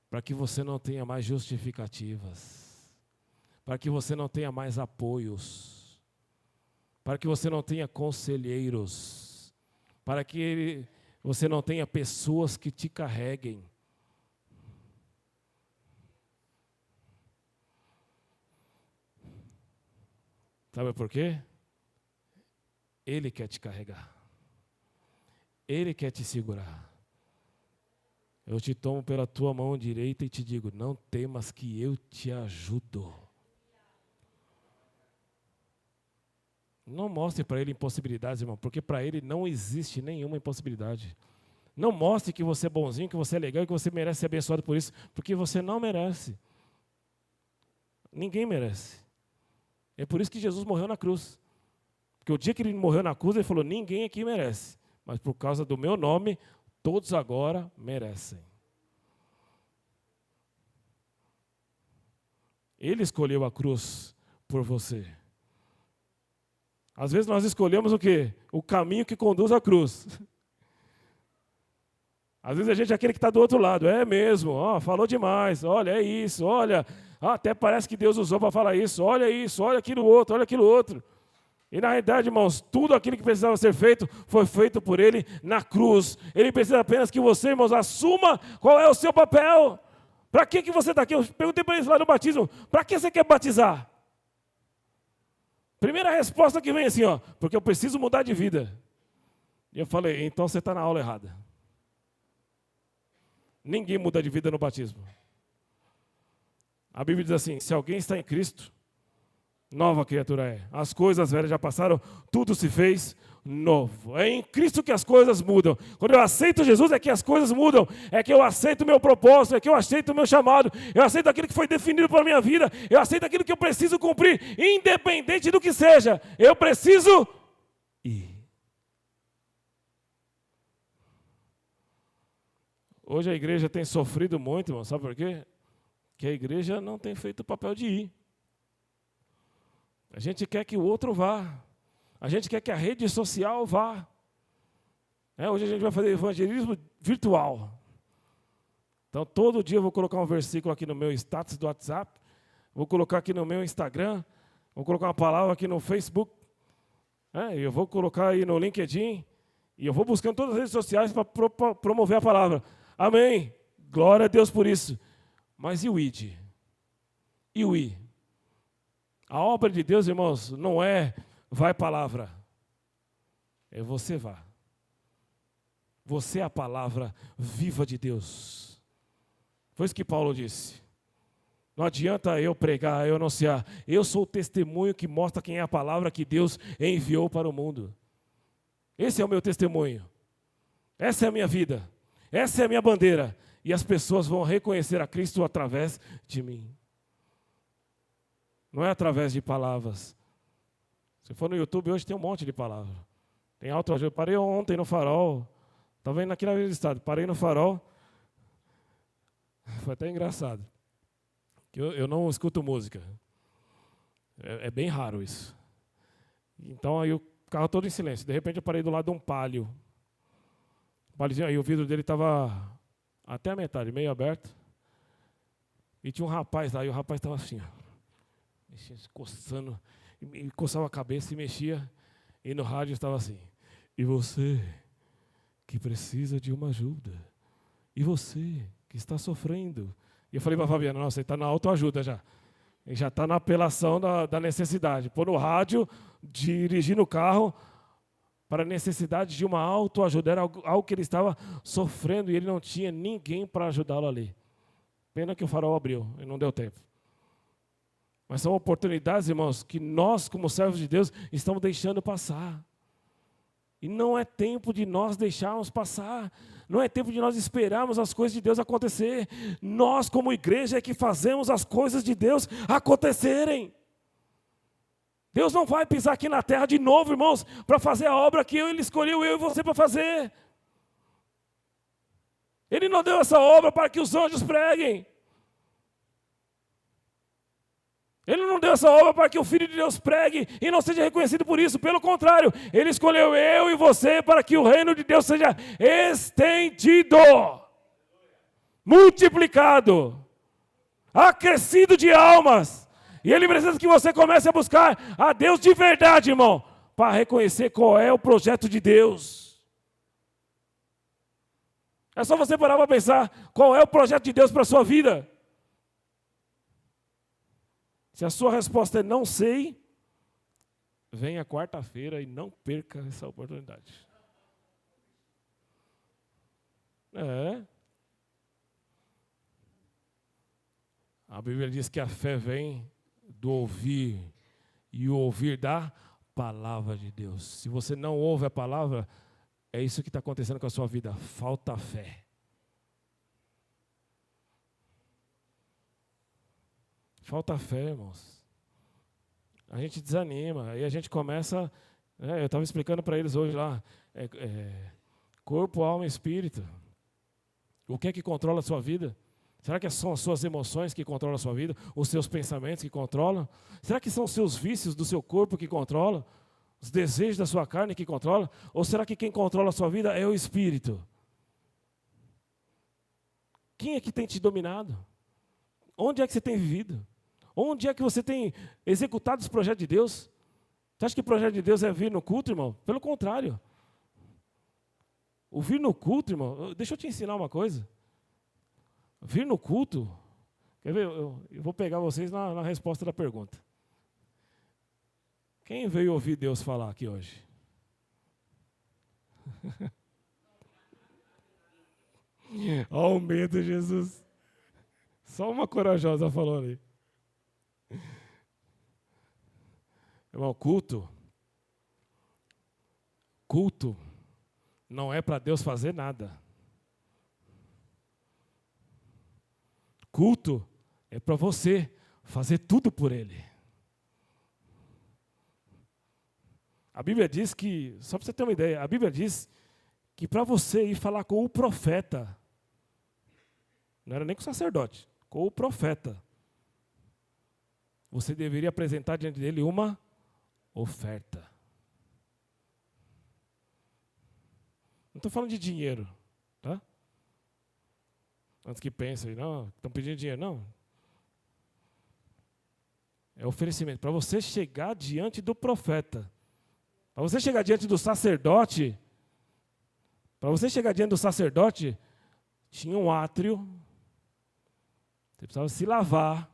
para que você não tenha mais justificativas, para que você não tenha mais apoios, para que você não tenha conselheiros, para que você não tenha pessoas que te carreguem. Sabe por quê? Ele quer te carregar. Ele quer te segurar. Eu te tomo pela tua mão direita e te digo, não temas que eu te ajudo. Não mostre para ele impossibilidades, irmão, porque para ele não existe nenhuma impossibilidade. Não mostre que você é bonzinho, que você é legal, que você merece ser abençoado por isso, porque você não merece. Ninguém merece. É por isso que Jesus morreu na cruz. Porque o dia que ele morreu na cruz, ele falou, ninguém aqui merece. Mas por causa do meu nome, todos agora merecem. Ele escolheu a cruz por você. Às vezes nós escolhemos o quê? O caminho que conduz à cruz. Às vezes a gente é aquele que está do outro lado. É mesmo, falou demais, olha, é isso, olha. Até parece que Deus usou para falar isso, olha aquilo outro. E na realidade, irmãos, tudo aquilo que precisava ser feito, foi feito por Ele na cruz. Ele precisa apenas que você, irmãos, assuma qual é o seu papel. Para que você está aqui? Eu perguntei para eles lá no batismo, para que você quer batizar? Primeira resposta que vem assim, porque eu preciso mudar de vida. E eu falei, então você está na aula errada. Ninguém muda de vida no batismo. A Bíblia diz assim, se alguém está em Cristo, nova criatura é. As coisas velhas já passaram, tudo se fez novo. É em Cristo que as coisas mudam. Quando eu aceito Jesus é que as coisas mudam. É que eu aceito o meu propósito, é que eu aceito o meu chamado. Eu aceito aquilo que foi definido para a minha vida. Eu aceito aquilo que eu preciso cumprir, independente do que seja. Eu preciso ir. Hoje a igreja tem sofrido muito, irmão. Sabe por quê? Que a igreja não tem feito o papel de ir. A gente quer que o outro vá. A gente quer que a rede social vá. Hoje a gente vai fazer evangelismo virtual. Então, todo dia eu vou colocar um versículo aqui no meu status do WhatsApp, vou colocar aqui no meu Instagram, vou colocar uma palavra aqui no Facebook, eu vou colocar aí no LinkedIn, e eu vou buscando todas as redes sociais para promover a palavra. Amém. Glória a Deus por isso. Mas e o ID? E o I? A obra de Deus, irmãos, não é vai palavra. É você vá. Você é a palavra viva de Deus. Foi isso que Paulo disse. Não adianta eu pregar, eu anunciar. Eu sou o testemunho que mostra quem é a palavra que Deus enviou para o mundo. Esse é o meu testemunho. Essa é a minha vida. Essa é a minha bandeira. E as pessoas vão reconhecer a Cristo através de mim. Não é através de palavras. Se for no YouTube, hoje tem um monte de palavras. Tem autoajuda. Parei ontem no Farol. Estava indo aqui na Vila do Estado. Parei no Farol. Foi até engraçado. Eu não escuto música. É bem raro isso. Então aí o carro todo em silêncio. De repente eu parei do lado de um Palio. Aí o vidro dele estava até a metade, meio aberto. E tinha um rapaz lá, e o rapaz estava assim, mexia, coçando, e coçava a cabeça e mexia. E no rádio estava assim, e você que precisa de uma ajuda, e você que está sofrendo. E eu falei para a Fabiana, nossa, ele está na autoajuda já. Ele já está na apelação da necessidade. Pôr no rádio, dirigir no carro, para a necessidade de uma autoajuda. Era algo que ele estava sofrendo e ele não tinha ninguém para ajudá-lo ali. Pena que o farol abriu e não deu tempo. Mas são oportunidades, irmãos, que nós, como servos de Deus, estamos deixando passar. E não é tempo de nós deixarmos passar. Não é tempo de nós esperarmos as coisas de Deus acontecer. Nós, como igreja, é que fazemos as coisas de Deus acontecerem. Deus não vai pisar aqui na terra de novo, irmãos, para fazer a obra que Ele escolheu eu e você para fazer. Ele não deu essa obra para que os anjos preguem. Ele não deu essa obra para que o Filho de Deus pregue e não seja reconhecido por isso. Pelo contrário, Ele escolheu eu e você para que o reino de Deus seja estendido, multiplicado, acrescido de almas. E Ele precisa que você comece a buscar a Deus de verdade, irmão, para reconhecer qual é o projeto de Deus. É só você parar para pensar qual é o projeto de Deus para a sua vida. Se a sua resposta é não sei, venha quarta-feira e não perca essa oportunidade. A Bíblia diz que a fé vem do ouvir, e o ouvir da palavra de Deus. Se você não ouve a palavra, é isso que está acontecendo com a sua vida, falta fé. Falta fé, irmãos. A gente desanima, aí a gente começa, eu estava explicando para eles hoje lá, corpo, alma e espírito. O que é que controla a sua vida? Será que são as suas emoções que controlam a sua vida? Os seus pensamentos que controlam? Será que são os seus vícios do seu corpo que controlam? Os desejos da sua carne que controlam? Ou será que quem controla a sua vida é o espírito? Quem é que tem te dominado? Onde é que você tem vivido? Onde é que você tem executado os projetos de Deus? Você acha que o projeto de Deus é vir no culto, irmão? Pelo contrário. O vir no culto, irmão, deixa eu te ensinar uma coisa. Vir no culto, quer ver? Eu vou pegar vocês na resposta da pergunta. Quem veio ouvir Deus falar aqui hoje? Olha o medo, Jesus. Só uma corajosa falou ali. Irmão, culto não é para Deus fazer nada. Culto é para você fazer tudo por Ele. A Bíblia diz que, só para você ter uma ideia, a Bíblia diz que para você ir falar com o profeta, não era nem com o sacerdote, com o profeta, você deveria apresentar diante dele uma oferta. Não estou falando de dinheiro, tá? Antes que pensem, não, estão pedindo dinheiro, não. É oferecimento. Para você chegar diante do profeta, para você chegar diante do sacerdote, tinha um átrio, você precisava se lavar,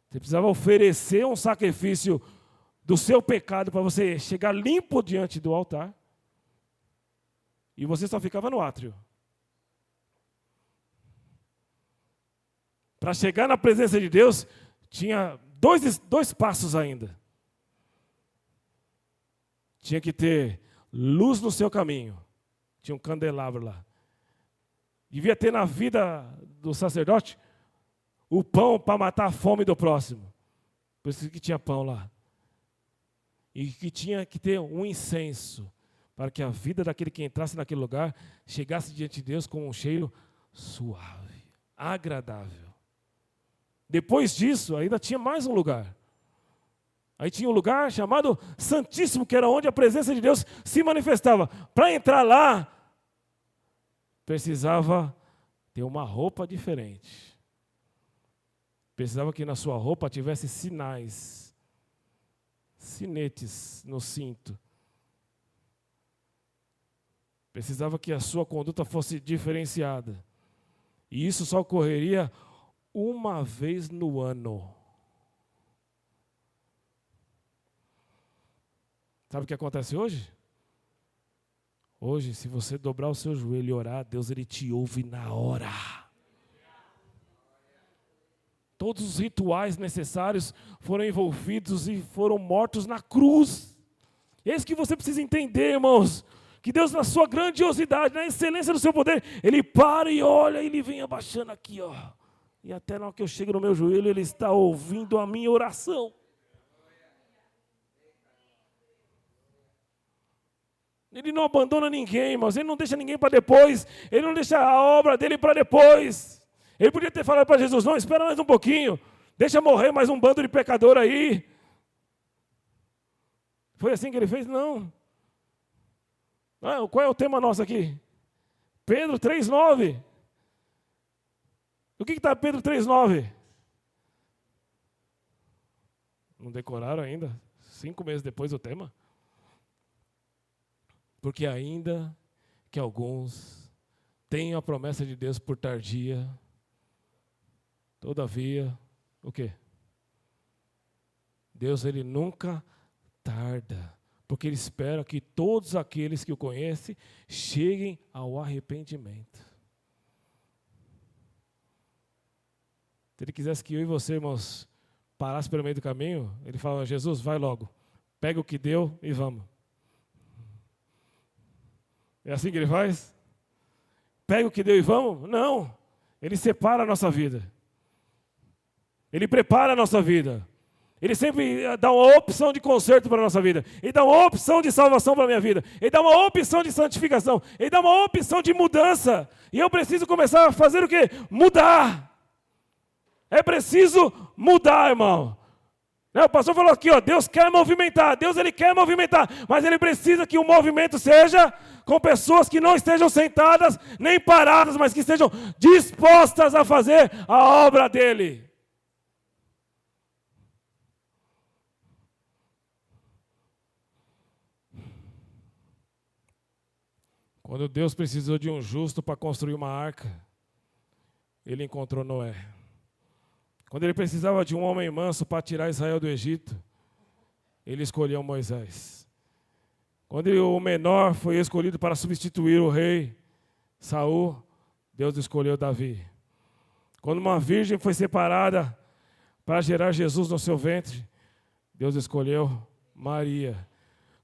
você precisava oferecer um sacrifício do seu pecado para você chegar limpo diante do altar. E você só ficava no átrio. Para chegar na presença de Deus, tinha dois passos ainda. Tinha que ter luz no seu caminho. Tinha um candelabro lá. Devia ter na vida do sacerdote o pão para matar a fome do próximo. Por isso que tinha pão lá. E que tinha que ter um incenso, para que a vida daquele que entrasse naquele lugar chegasse diante de Deus com um cheiro suave, agradável. Depois disso, ainda tinha mais um lugar. Aí tinha um lugar chamado Santíssimo, que era onde a presença de Deus se manifestava. Para entrar lá, precisava ter uma roupa diferente. Precisava que na sua roupa tivesse sinais, sinetes no cinto. Precisava que a sua conduta fosse diferenciada. E isso só ocorreria uma vez no ano. Sabe o que acontece hoje? Hoje, se você dobrar o seu joelho e orar, Deus ele te ouve na hora. Todos os rituais necessários foram envolvidos e foram mortos na cruz. É isso que você precisa entender, irmãos. Que Deus, na sua grandiosidade, na excelência do seu poder, Ele para e olha, e Ele vem abaixando aqui, ó. E até na hora que eu chego no meu joelho, Ele está ouvindo a minha oração. Ele não abandona ninguém, irmãos. Ele não deixa ninguém para depois. Ele não deixa a obra dele para depois. Ele podia ter falado para Jesus, não, espera mais um pouquinho. Deixa morrer mais um bando de pecador aí. Foi assim que ele fez? Não. Qual é o tema nosso aqui? Pedro 3,9. O que está Pedro 3,9? Não decoraram ainda? 5 meses depois do tema? Porque ainda que alguns tenham a promessa de Deus por tardia, todavia, o quê? Deus, ele nunca tarda, porque ele espera que todos aqueles que o conhecem cheguem ao arrependimento. Se ele quisesse que eu e você, irmãos, parasse pelo meio do caminho, ele fala, Jesus, vai logo, pega o que deu e vamos. É assim que ele faz? Pega o que deu e vamos? Não, ele separa a nossa vida. Ele prepara a nossa vida. Ele sempre dá uma opção de conserto para a nossa vida. Ele dá uma opção de salvação para a minha vida. Ele dá uma opção de santificação. Ele dá uma opção de mudança. E eu preciso começar a fazer o quê? Mudar. É preciso mudar, irmão. O pastor falou aqui, ó, Deus quer movimentar. Deus, ele quer movimentar. Mas ele precisa que o movimento seja com pessoas que não estejam sentadas nem paradas, mas que estejam dispostas a fazer a obra dele. Quando Deus precisou de um justo para construir uma arca, ele encontrou Noé. Quando ele precisava de um homem manso para tirar Israel do Egito, ele escolheu Moisés. Quando o menor foi escolhido para substituir o rei Saul, Deus escolheu Davi. Quando uma virgem foi separada para gerar Jesus no seu ventre, Deus escolheu Maria.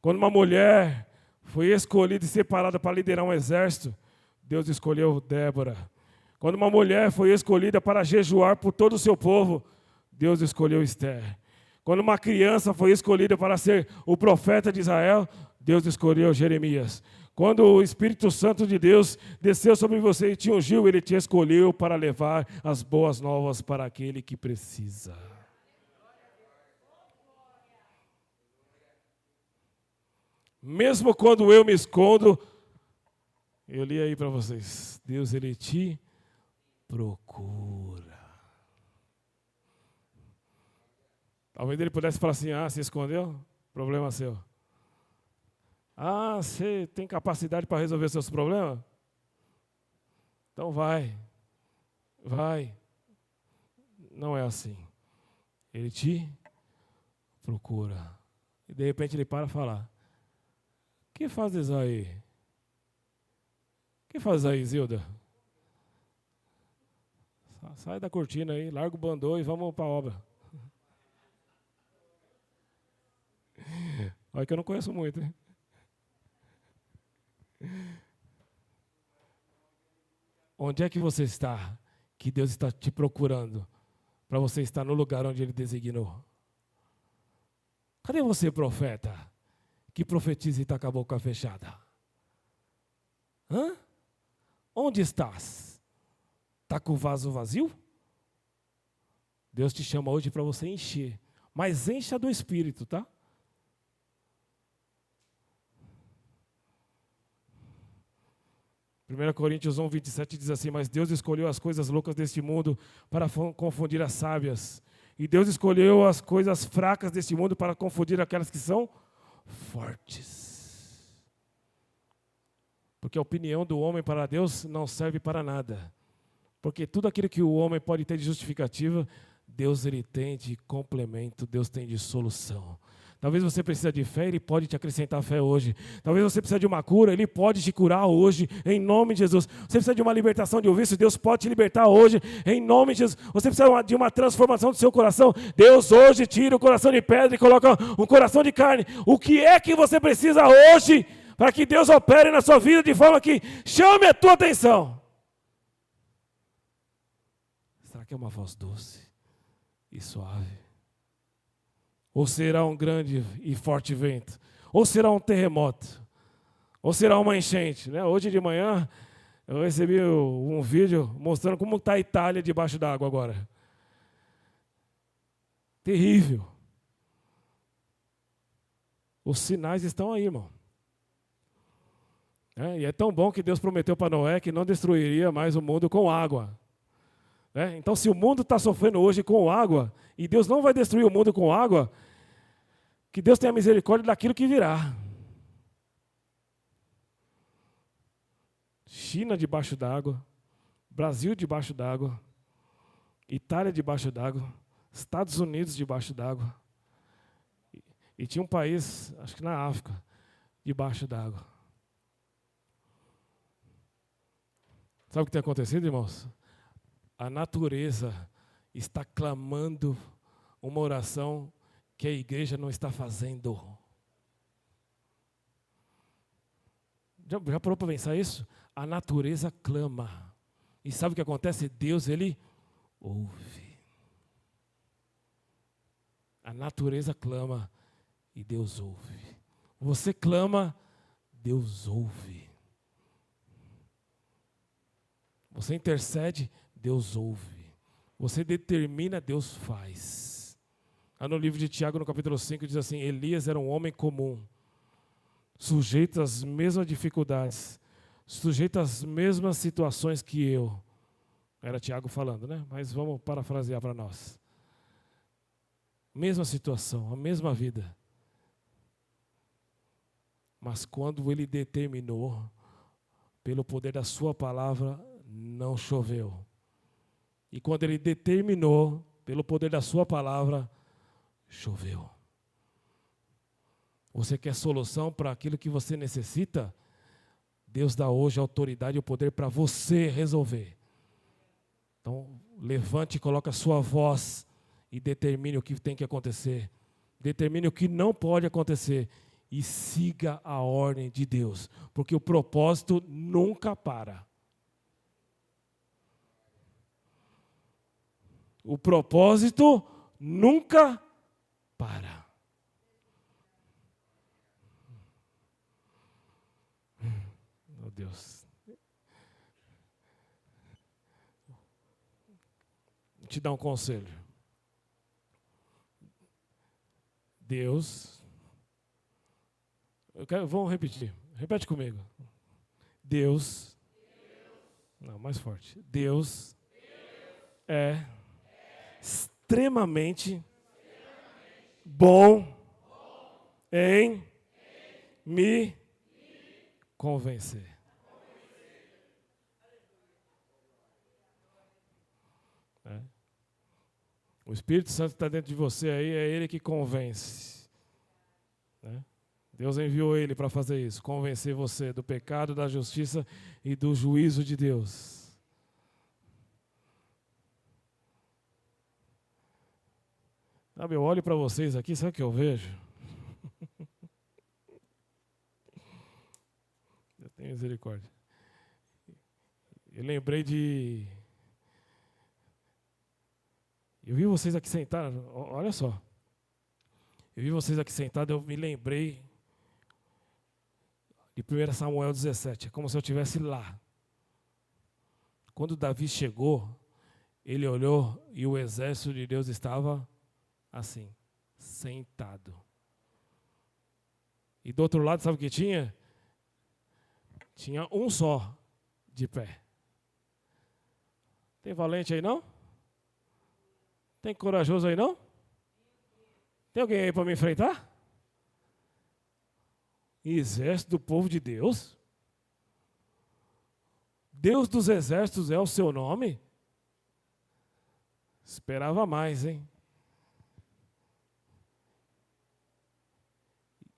Quando uma mulher foi escolhida e separada para liderar um exército, Deus escolheu Débora. Quando uma mulher foi escolhida para jejuar por todo o seu povo, Deus escolheu Esther. Quando uma criança foi escolhida para ser o profeta de Israel, Deus escolheu Jeremias. Quando o Espírito Santo de Deus desceu sobre você e te ungiu, ele te escolheu para levar as boas novas para aquele que precisa. Mesmo quando eu me escondo, eu li aí para vocês, Deus, ele te procura. Talvez ele pudesse falar assim, se escondeu? Problema seu. Você tem capacidade para resolver seus problemas? Então vai. Não é assim. Ele te procura. E de repente ele para falar. O que fazes aí? O que fazes aí, Zilda? Sai da cortina aí, larga o bandô e vamos para a obra. Olha que eu não conheço muito, hein? Onde é que você está? Que Deus está te procurando para você estar no lugar onde Ele designou. Cadê você, profeta, que profetiza e está com a boca fechada? Onde estás? Está com o vaso vazio? Deus te chama hoje para você encher, mas encha do Espírito, tá? Primeira Coríntios 1, 27 diz assim, mas Deus escolheu as coisas loucas deste mundo para confundir as sábias. E Deus escolheu as coisas fracas deste mundo para confundir aquelas que são fortes. Porque a opinião do homem para Deus não serve para nada. Porque tudo aquilo que o homem pode ter de justificativa, Deus ele tem de complemento, Deus tem de solução. Talvez você precise de fé, Ele pode te acrescentar fé hoje. Talvez você precise de uma cura, Ele pode te curar hoje, em nome de Jesus. Você precisa de uma libertação de um vício, Deus pode te libertar hoje, em nome de Jesus. Você precisa de uma transformação do seu coração, Deus hoje tira o coração de pedra e coloca um coração de carne. O que é que você precisa hoje para que Deus opere na sua vida de forma que chame a tua atenção? Será que é uma voz doce e suave? Ou será um grande e forte vento? Ou será um terremoto? Ou será uma enchente? Né? Hoje de manhã eu recebi um vídeo mostrando como está a Itália debaixo d'água agora. Terrível. Os sinais estão aí, irmão. E é tão bom que Deus prometeu para Noé que não destruiria mais o mundo com água. Então, se o mundo está sofrendo hoje com água, e Deus não vai destruir o mundo com água, que Deus tenha misericórdia daquilo que virá. China debaixo d'água, Brasil debaixo d'água, Itália debaixo d'água, Estados Unidos debaixo d'água. E tinha um país, acho que na África, debaixo d'água. Sabe o que tem acontecido, irmãos? A natureza está clamando uma oração que a igreja não está fazendo. Já parou para pensar isso? A natureza clama. E sabe o que acontece? Deus, ele ouve. A natureza clama e Deus ouve. Você clama, Deus ouve. Você intercede, Deus ouve. Você determina, Deus faz. Lá no livro de Tiago, no capítulo 5, diz assim: Elias era um homem comum, sujeito às mesmas dificuldades, sujeito às mesmas situações que eu. Era Tiago falando, né? Mas vamos parafrasear para nós. Mesma situação, a mesma vida. Mas quando ele determinou, pelo poder da sua palavra, não choveu. E quando ele determinou, pelo poder da sua palavra, choveu. Você quer solução para aquilo que você necessita? Deus dá hoje a autoridade e o poder para você resolver. Então, levante e coloque a sua voz e determine o que tem que acontecer. Determine o que não pode acontecer e siga a ordem de Deus, porque o propósito nunca para. O propósito nunca para. Meu Deus. Vou te dar um conselho. Deus. Vamos repetir. Repete comigo. Deus. Não, mais forte. Deus é extremamente bom em me convencer. O Espírito Santo está dentro de você aí, é Ele que convence. Deus enviou Ele para fazer isso, convencer você do pecado, da justiça e do juízo de Deus. Sabe, eu olho para vocês aqui, sabe o que eu vejo? Eu tenho misericórdia. Eu lembrei de... Eu vi vocês aqui sentados, olha só. Eu vi vocês aqui sentados, eu me lembrei de 1 Samuel 17, é como se eu estivesse lá. Quando Davi chegou, ele olhou e o exército de Deus estava assim, sentado. E do outro lado, sabe o que tinha? Tinha um só de pé. Tem valente aí não? Tem corajoso aí não? Tem alguém aí para me enfrentar? Exército do povo de Deus? Deus dos exércitos é o seu nome? Esperava mais, hein?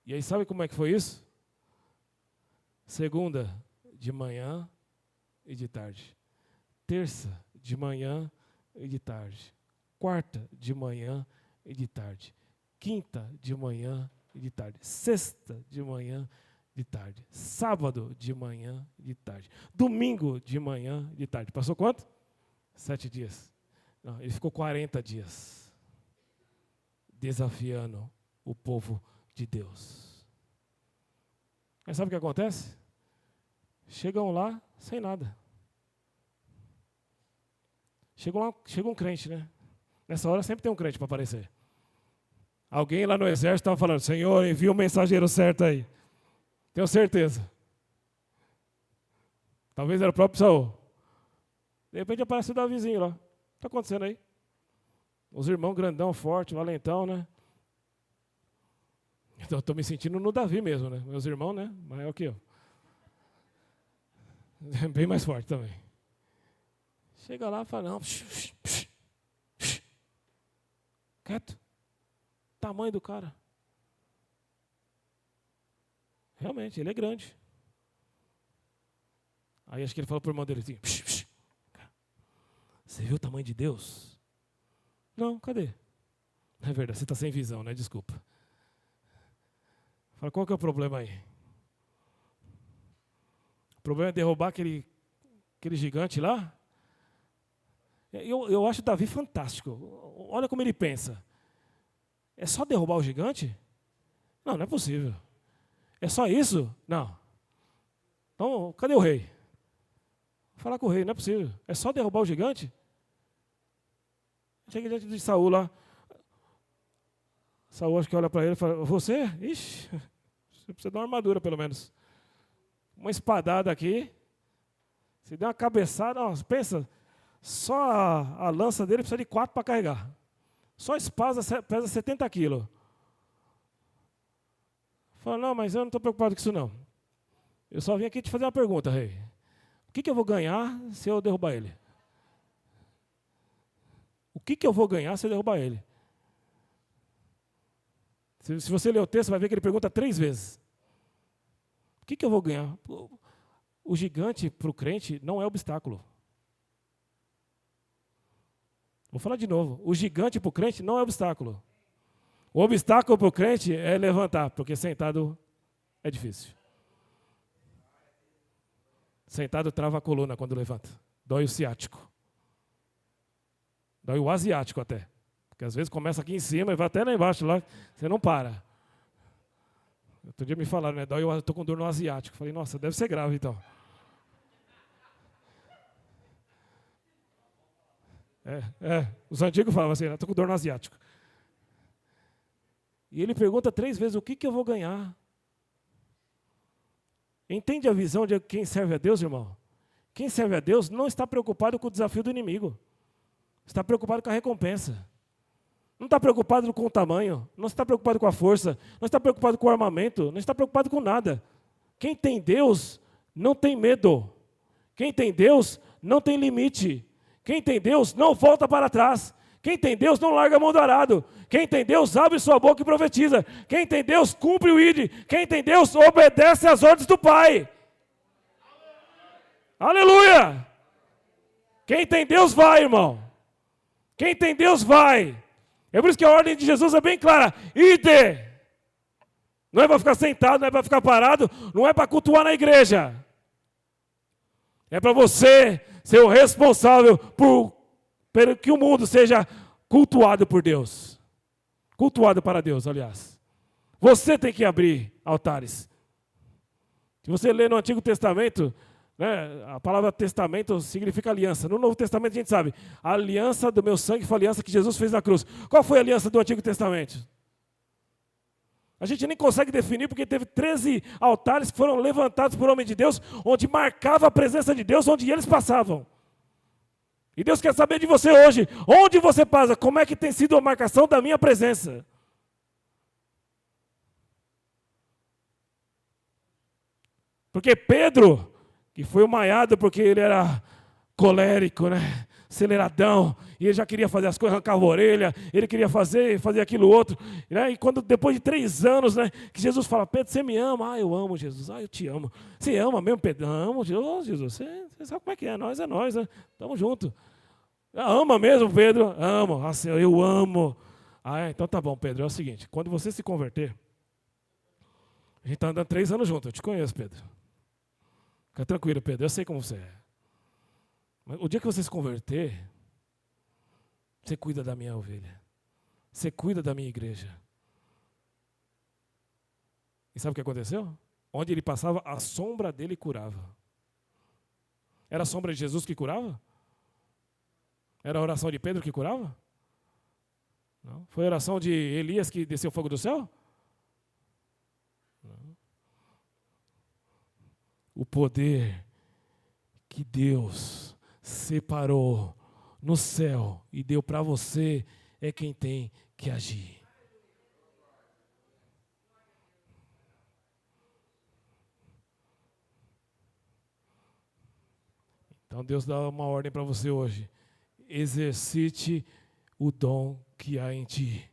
E aí sabe como é que foi isso? Segunda, de manhã e de tarde. Terça, de manhã e de tarde. Quarta, de manhã e de tarde. Quinta, de manhã e de tarde. Sexta, de manhã e de tarde. Sábado, de manhã e de tarde. Domingo, de manhã e de tarde. Passou quanto? 7 dias. Não, ele ficou 40 dias desafiando o povo de Deus. Mas sabe o que acontece? Chegam lá sem nada. Chega um crente, né? Nessa hora sempre tem um crente para aparecer. Alguém lá no exército estava falando, Senhor, envia o mensageiro certo aí. Tenho certeza. Talvez era o próprio Saul. De repente aparece o Davizinho lá. O que está acontecendo aí? Os irmãos grandão, forte, valentão, né? Então, estou me sentindo no Davi mesmo, né? Meus irmãos, né? Maior que eu. Bem mais forte também. Chega lá e fala, não. Quieto. Tamanho do cara. Realmente, ele é grande. Aí acho que ele falou para o irmão dele assim, você viu o tamanho de Deus? Não, cadê? É verdade, você está sem visão, né? Desculpa. Fala, qual que é o problema aí? O problema é derrubar aquele gigante lá? Eu acho o Davi fantástico. Olha como ele pensa. É só derrubar o gigante? Não, não é possível. É só isso? Não. Então, cadê o rei? Vou falar com o rei, não é possível. É só derrubar o gigante? Chega diante de Saul lá. Saul acho que olha para ele e fala, você? Ixi, você precisa de uma armadura pelo menos. Uma espadada aqui. Se der uma cabeçada, ó, pensa, só a lança dele precisa de 4 para carregar. Só a espada pesa 70 quilos. Fala, não, mas eu não estou preocupado com isso não. Eu só vim aqui te fazer uma pergunta, rei. O que eu vou ganhar se eu derrubar ele? O que eu vou ganhar se eu derrubar ele? Se você ler o texto, vai ver que ele pergunta 3 vezes. O que eu vou ganhar? O gigante para o crente não é obstáculo. Vou falar de novo. O gigante para o crente não é obstáculo. O obstáculo para o crente é levantar, porque sentado é difícil. Sentado trava a coluna quando levanta. Dói o ciático. Dói o asiático até. Porque às vezes começa aqui em cima e vai até lá embaixo, lá, você não para. Outro dia me falaram, né? Eu estou com dor no asiático. Falei, nossa, deve ser grave então. Os antigos falavam assim, estou com dor no asiático. E ele pergunta 3 vezes, o que eu vou ganhar? Entende a visão de quem serve a Deus, irmão? Quem serve a Deus não está preocupado com o desafio do inimigo. Está preocupado com a recompensa. Não está preocupado com o tamanho, não está preocupado com a força, não está preocupado com o armamento, não está preocupado com nada. Quem tem Deus não tem medo. Quem tem Deus não tem limite. Quem tem Deus não volta para trás. Quem tem Deus não larga a mão do arado. Quem tem Deus abre sua boca e profetiza. Quem tem Deus cumpre o ide. Quem tem Deus obedece às ordens do Pai. Aleluia! Quem tem Deus vai, irmão. Quem tem Deus vai. É por isso que a ordem de Jesus é bem clara. Ide! Não é para ficar sentado, não é para ficar parado, não é para cultuar na igreja. É para você ser o responsável por que o mundo seja cultuado por Deus. Cultuado para Deus, aliás. Você tem que abrir altares. Se você lê no Antigo Testamento, né, a palavra testamento significa aliança. No Novo Testamento a gente sabe, a aliança do meu sangue foi a aliança que Jesus fez na cruz. Qual foi a aliança do Antigo Testamento? A gente nem consegue definir porque teve 13 altares que foram levantados por homem de Deus, onde marcava a presença de Deus, onde eles passavam. E Deus quer saber de você hoje, onde você passa, como é que tem sido a marcação da minha presença. Porque Pedro, que foi humilhado porque ele era colérico, né? Aceleradão, e ele já queria fazer as coisas, arrancava a orelha, ele queria fazer aquilo outro, né? E quando depois de 3 anos, né, que Jesus fala, Pedro, você me ama? Ah, eu amo Jesus, eu te amo. Você ama mesmo, Pedro? Amo, Jesus, você sabe como é que é nós, né? Tamo junto. Ama mesmo, Pedro? Amo, assim, eu amo. Então tá bom, Pedro, é o seguinte, quando você se converter, a gente está andando 3 anos juntos, eu te conheço, Pedro. Fica tranquilo, Pedro, eu sei como você é. Mas o dia que você se converter, você cuida da minha ovelha. Você cuida da minha igreja. E sabe o que aconteceu? Onde ele passava, a sombra dele curava. Era a sombra de Jesus que curava? Era a oração de Pedro que curava? Não. Foi a oração de Elias que desceu fogo do céu? Não. O poder que Deus separou no céu e deu para você é quem tem que agir. Então Deus dá uma ordem para você hoje. Exercite o dom que há em ti.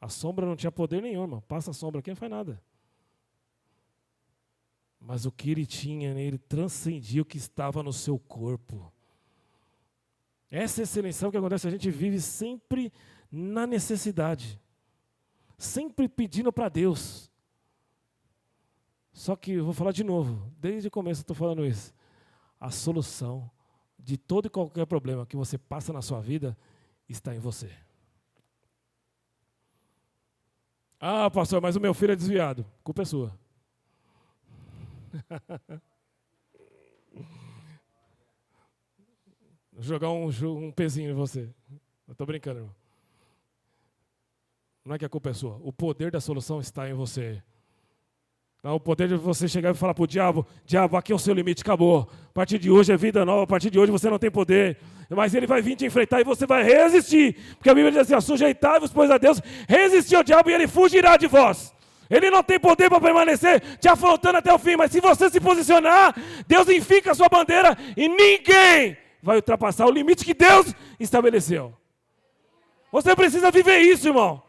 A sombra não tinha poder nenhum, irmão. Passa a sombra aqui, não faz nada. Mas o que ele tinha nele transcendia o que estava no seu corpo. Essa é a excelência que acontece. A gente vive sempre na necessidade. Sempre pedindo para Deus. Só que, eu vou falar de novo, desde o começo eu estou falando isso. A solução de todo e qualquer problema que você passa na sua vida está em você. Ah, pastor, mas o meu filho é desviado. A culpa é sua. Vou jogar um pezinho em você. Eu estou brincando, irmão. Não é que a culpa é sua. O poder da solução está em você. Não, o poder de você chegar e falar para o diabo, diabo, aqui é o seu limite, acabou. A partir de hoje é vida nova, a partir de hoje você não tem poder. Mas ele vai vir te enfrentar e você vai resistir. Porque a Bíblia diz assim, sujeitai-vos, pois, a Deus, resistir ao diabo e ele fugirá de vós. Ele não tem poder para permanecer te afrontando até o fim, mas se você se posicionar, Deus enfica a sua bandeira e ninguém vai ultrapassar o limite que Deus estabeleceu. Você precisa viver isso, irmão.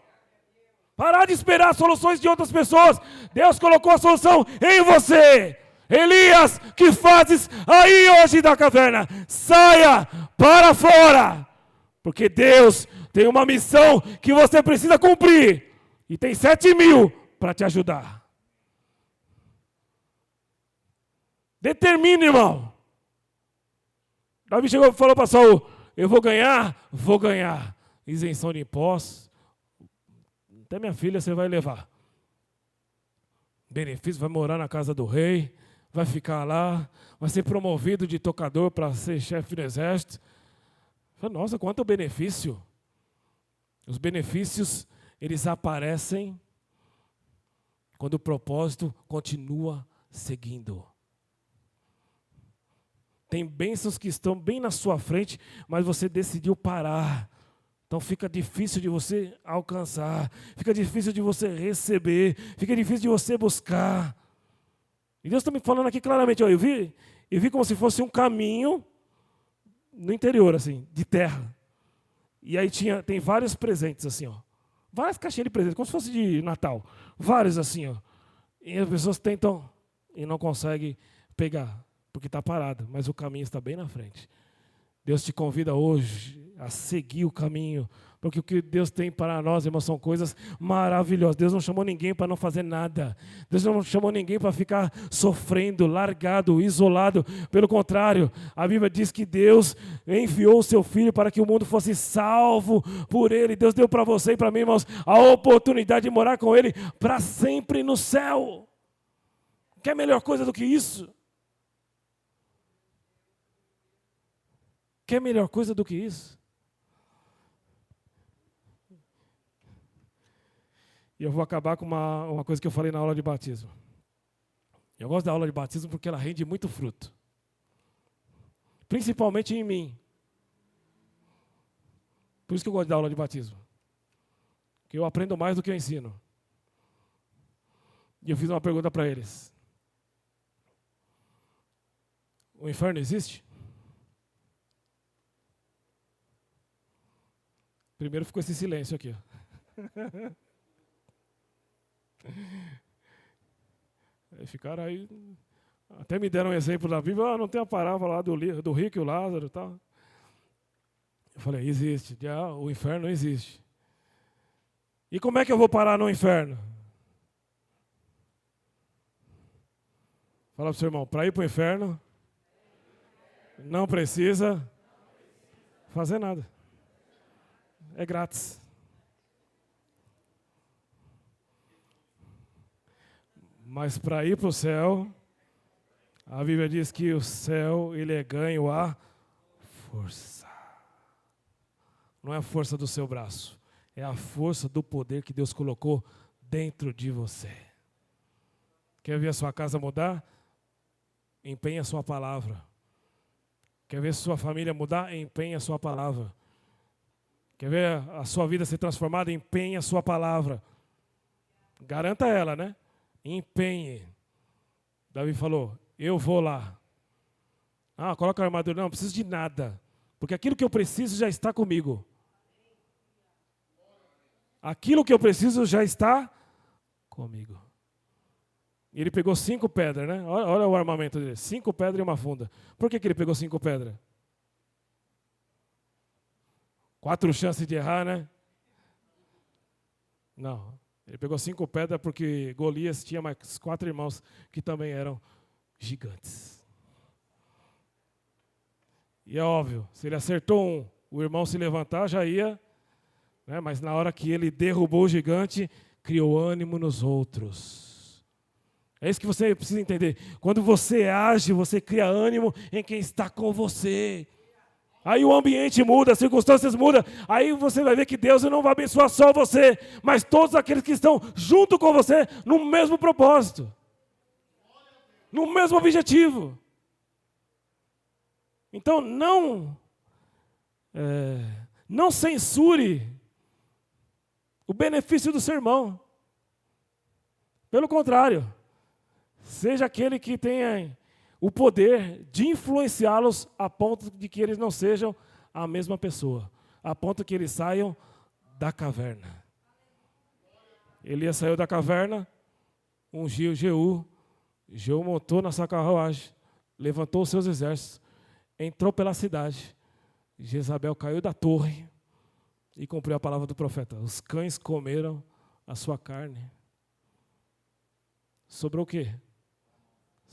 Parar de esperar soluções de outras pessoas. Deus colocou a solução em você. Elias, que fazes aí hoje da caverna? Saia para fora. Porque Deus tem uma missão que você precisa cumprir. E tem 7.000 para te ajudar. Determine, irmão. Davi chegou e falou para Saul, eu vou ganhar. Isenção de impostos. Até minha filha você vai levar. Benefício, vai morar na casa do rei, vai ficar lá, vai ser promovido de tocador para ser chefe do exército. Nossa, quanto benefício. Os benefícios, eles aparecem quando o propósito continua seguindo. Tem bênçãos que estão bem na sua frente, mas você decidiu parar. Então fica difícil de você alcançar, fica difícil de você receber, fica difícil de você buscar. E Deus está me falando aqui claramente, ó, eu vi como se fosse um caminho no interior, assim, de terra. E aí tem vários presentes, assim, ó. Várias caixinhas de presentes, como se fosse de Natal. Vários, assim, ó. E as pessoas tentam e não conseguem pegar, porque está parado, mas o caminho está bem na frente. Deus te convida hoje a seguir o caminho, porque o que Deus tem para nós, irmãos, são coisas maravilhosas. Deus não chamou ninguém para não fazer nada. Deus não chamou ninguém para ficar sofrendo, largado, isolado. Pelo contrário, a Bíblia diz que Deus enviou o seu Filho para que o mundo fosse salvo por Ele. Deus deu para você e para mim, irmãos, a oportunidade de morar com Ele para sempre no céu. Quer melhor coisa do que isso? Quer melhor coisa do que isso? E eu vou acabar com uma coisa que eu falei na aula de batismo. Eu gosto da aula de batismo porque ela rende muito fruto. Principalmente em mim. Por isso que eu gosto da aula de batismo. Porque eu aprendo mais do que eu ensino. E eu fiz uma pergunta para eles. O inferno existe? Primeiro ficou esse silêncio aqui. Aí ficaram aí, até me deram um exemplo da Bíblia, não tem a parábola lá do rico e o Lázaro e tal. Eu falei, existe, o inferno existe. E como é que eu vou parar no inferno? Fala para o seu irmão, para ir para o inferno, não precisa fazer nada. É grátis. Mas para ir para o céu, a Bíblia diz que o céu, ele é ganho a força. Não é a força do seu braço, é a força do poder que Deus colocou dentro de você. Quer ver a sua casa mudar? Empenhe a sua palavra. Quer ver sua família mudar? Empenhe a sua palavra. Quer ver a sua vida ser transformada? Empenhe a sua palavra. Garanta ela, né? Empenhe. Davi falou, eu vou lá. Ah, coloca a armadura. Não preciso de nada. Porque aquilo que eu preciso já está comigo. Aquilo que eu preciso já está comigo. E ele pegou 5 pedras, né? Olha o armamento dele. 5 pedras e uma funda. Por que ele pegou 5 pedras? 4 chances de errar, né? Não. Ele pegou 5 pedras porque Golias tinha mais 4 irmãos que também eram gigantes. E é óbvio, se ele acertou um, o irmão se levantar já ia, né? Mas na hora que ele derrubou o gigante, criou ânimo nos outros. É isso que você precisa entender. Quando você age, você cria ânimo em quem está com você. Aí o ambiente muda, as circunstâncias mudam. Aí você vai ver que Deus não vai abençoar só você, mas todos aqueles que estão junto com você no mesmo propósito. No mesmo objetivo. Então não censure o benefício do sermão. Pelo contrário. Seja aquele que tenha o poder de influenciá-los a ponto de que eles não sejam a mesma pessoa, a ponto que eles saiam da caverna. Elias saiu da caverna, ungiu Jeú, Jeú montou na sua carruagem, levantou os seus exércitos, entrou pela cidade, Jezabel caiu da torre e cumpriu a palavra do profeta. Os cães comeram a sua carne. Sobrou o quê?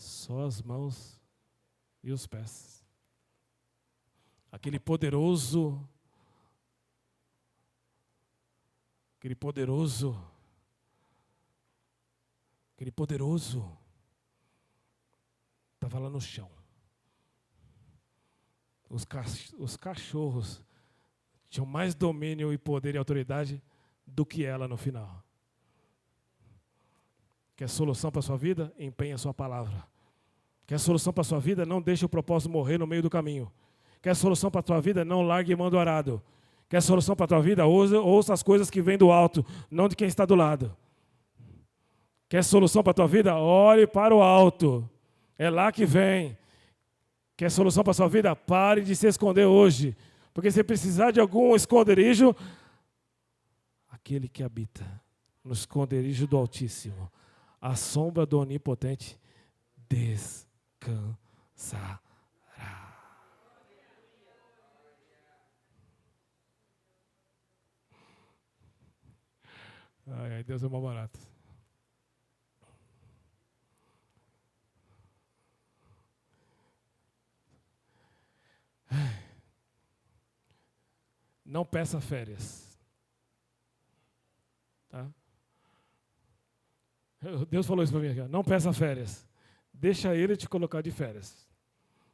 Só as mãos e os pés. Aquele poderoso estava lá no chão. Os cachorros tinham mais domínio e poder e autoridade do que ela no final. Quer solução para a sua vida? Empenhe a sua palavra. Quer solução para a sua vida? Não deixe o propósito morrer no meio do caminho. Quer solução para a tua vida? Não largue mão do arado. Quer solução para a tua vida? Ouça as coisas que vêm do alto, não de quem está do lado. Quer solução para a tua vida? Olhe para o alto. É lá que vem. Quer solução para a sua vida? Pare de se esconder hoje. Porque se precisar de algum esconderijo, aquele que habita no esconderijo do Altíssimo, a sombra do Onipotente descansará. Ai, Deus é mal barato. Não peça férias. Tá? Deus falou isso para mim aqui. Não peça férias. Deixa ele te colocar de férias.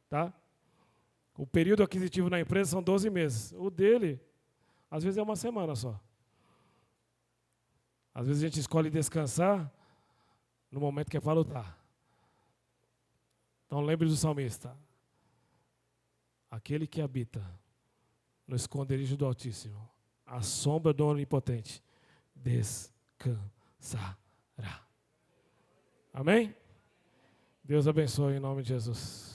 Tá? O período aquisitivo na empresa são 12 meses. O dele, às vezes, é uma semana só. Às vezes a gente escolhe descansar no momento que é para lutar. Então lembre do salmista. Aquele que habita no esconderijo do Altíssimo, a sombra do Onipotente, descansará. Amém? Deus abençoe em nome de Jesus.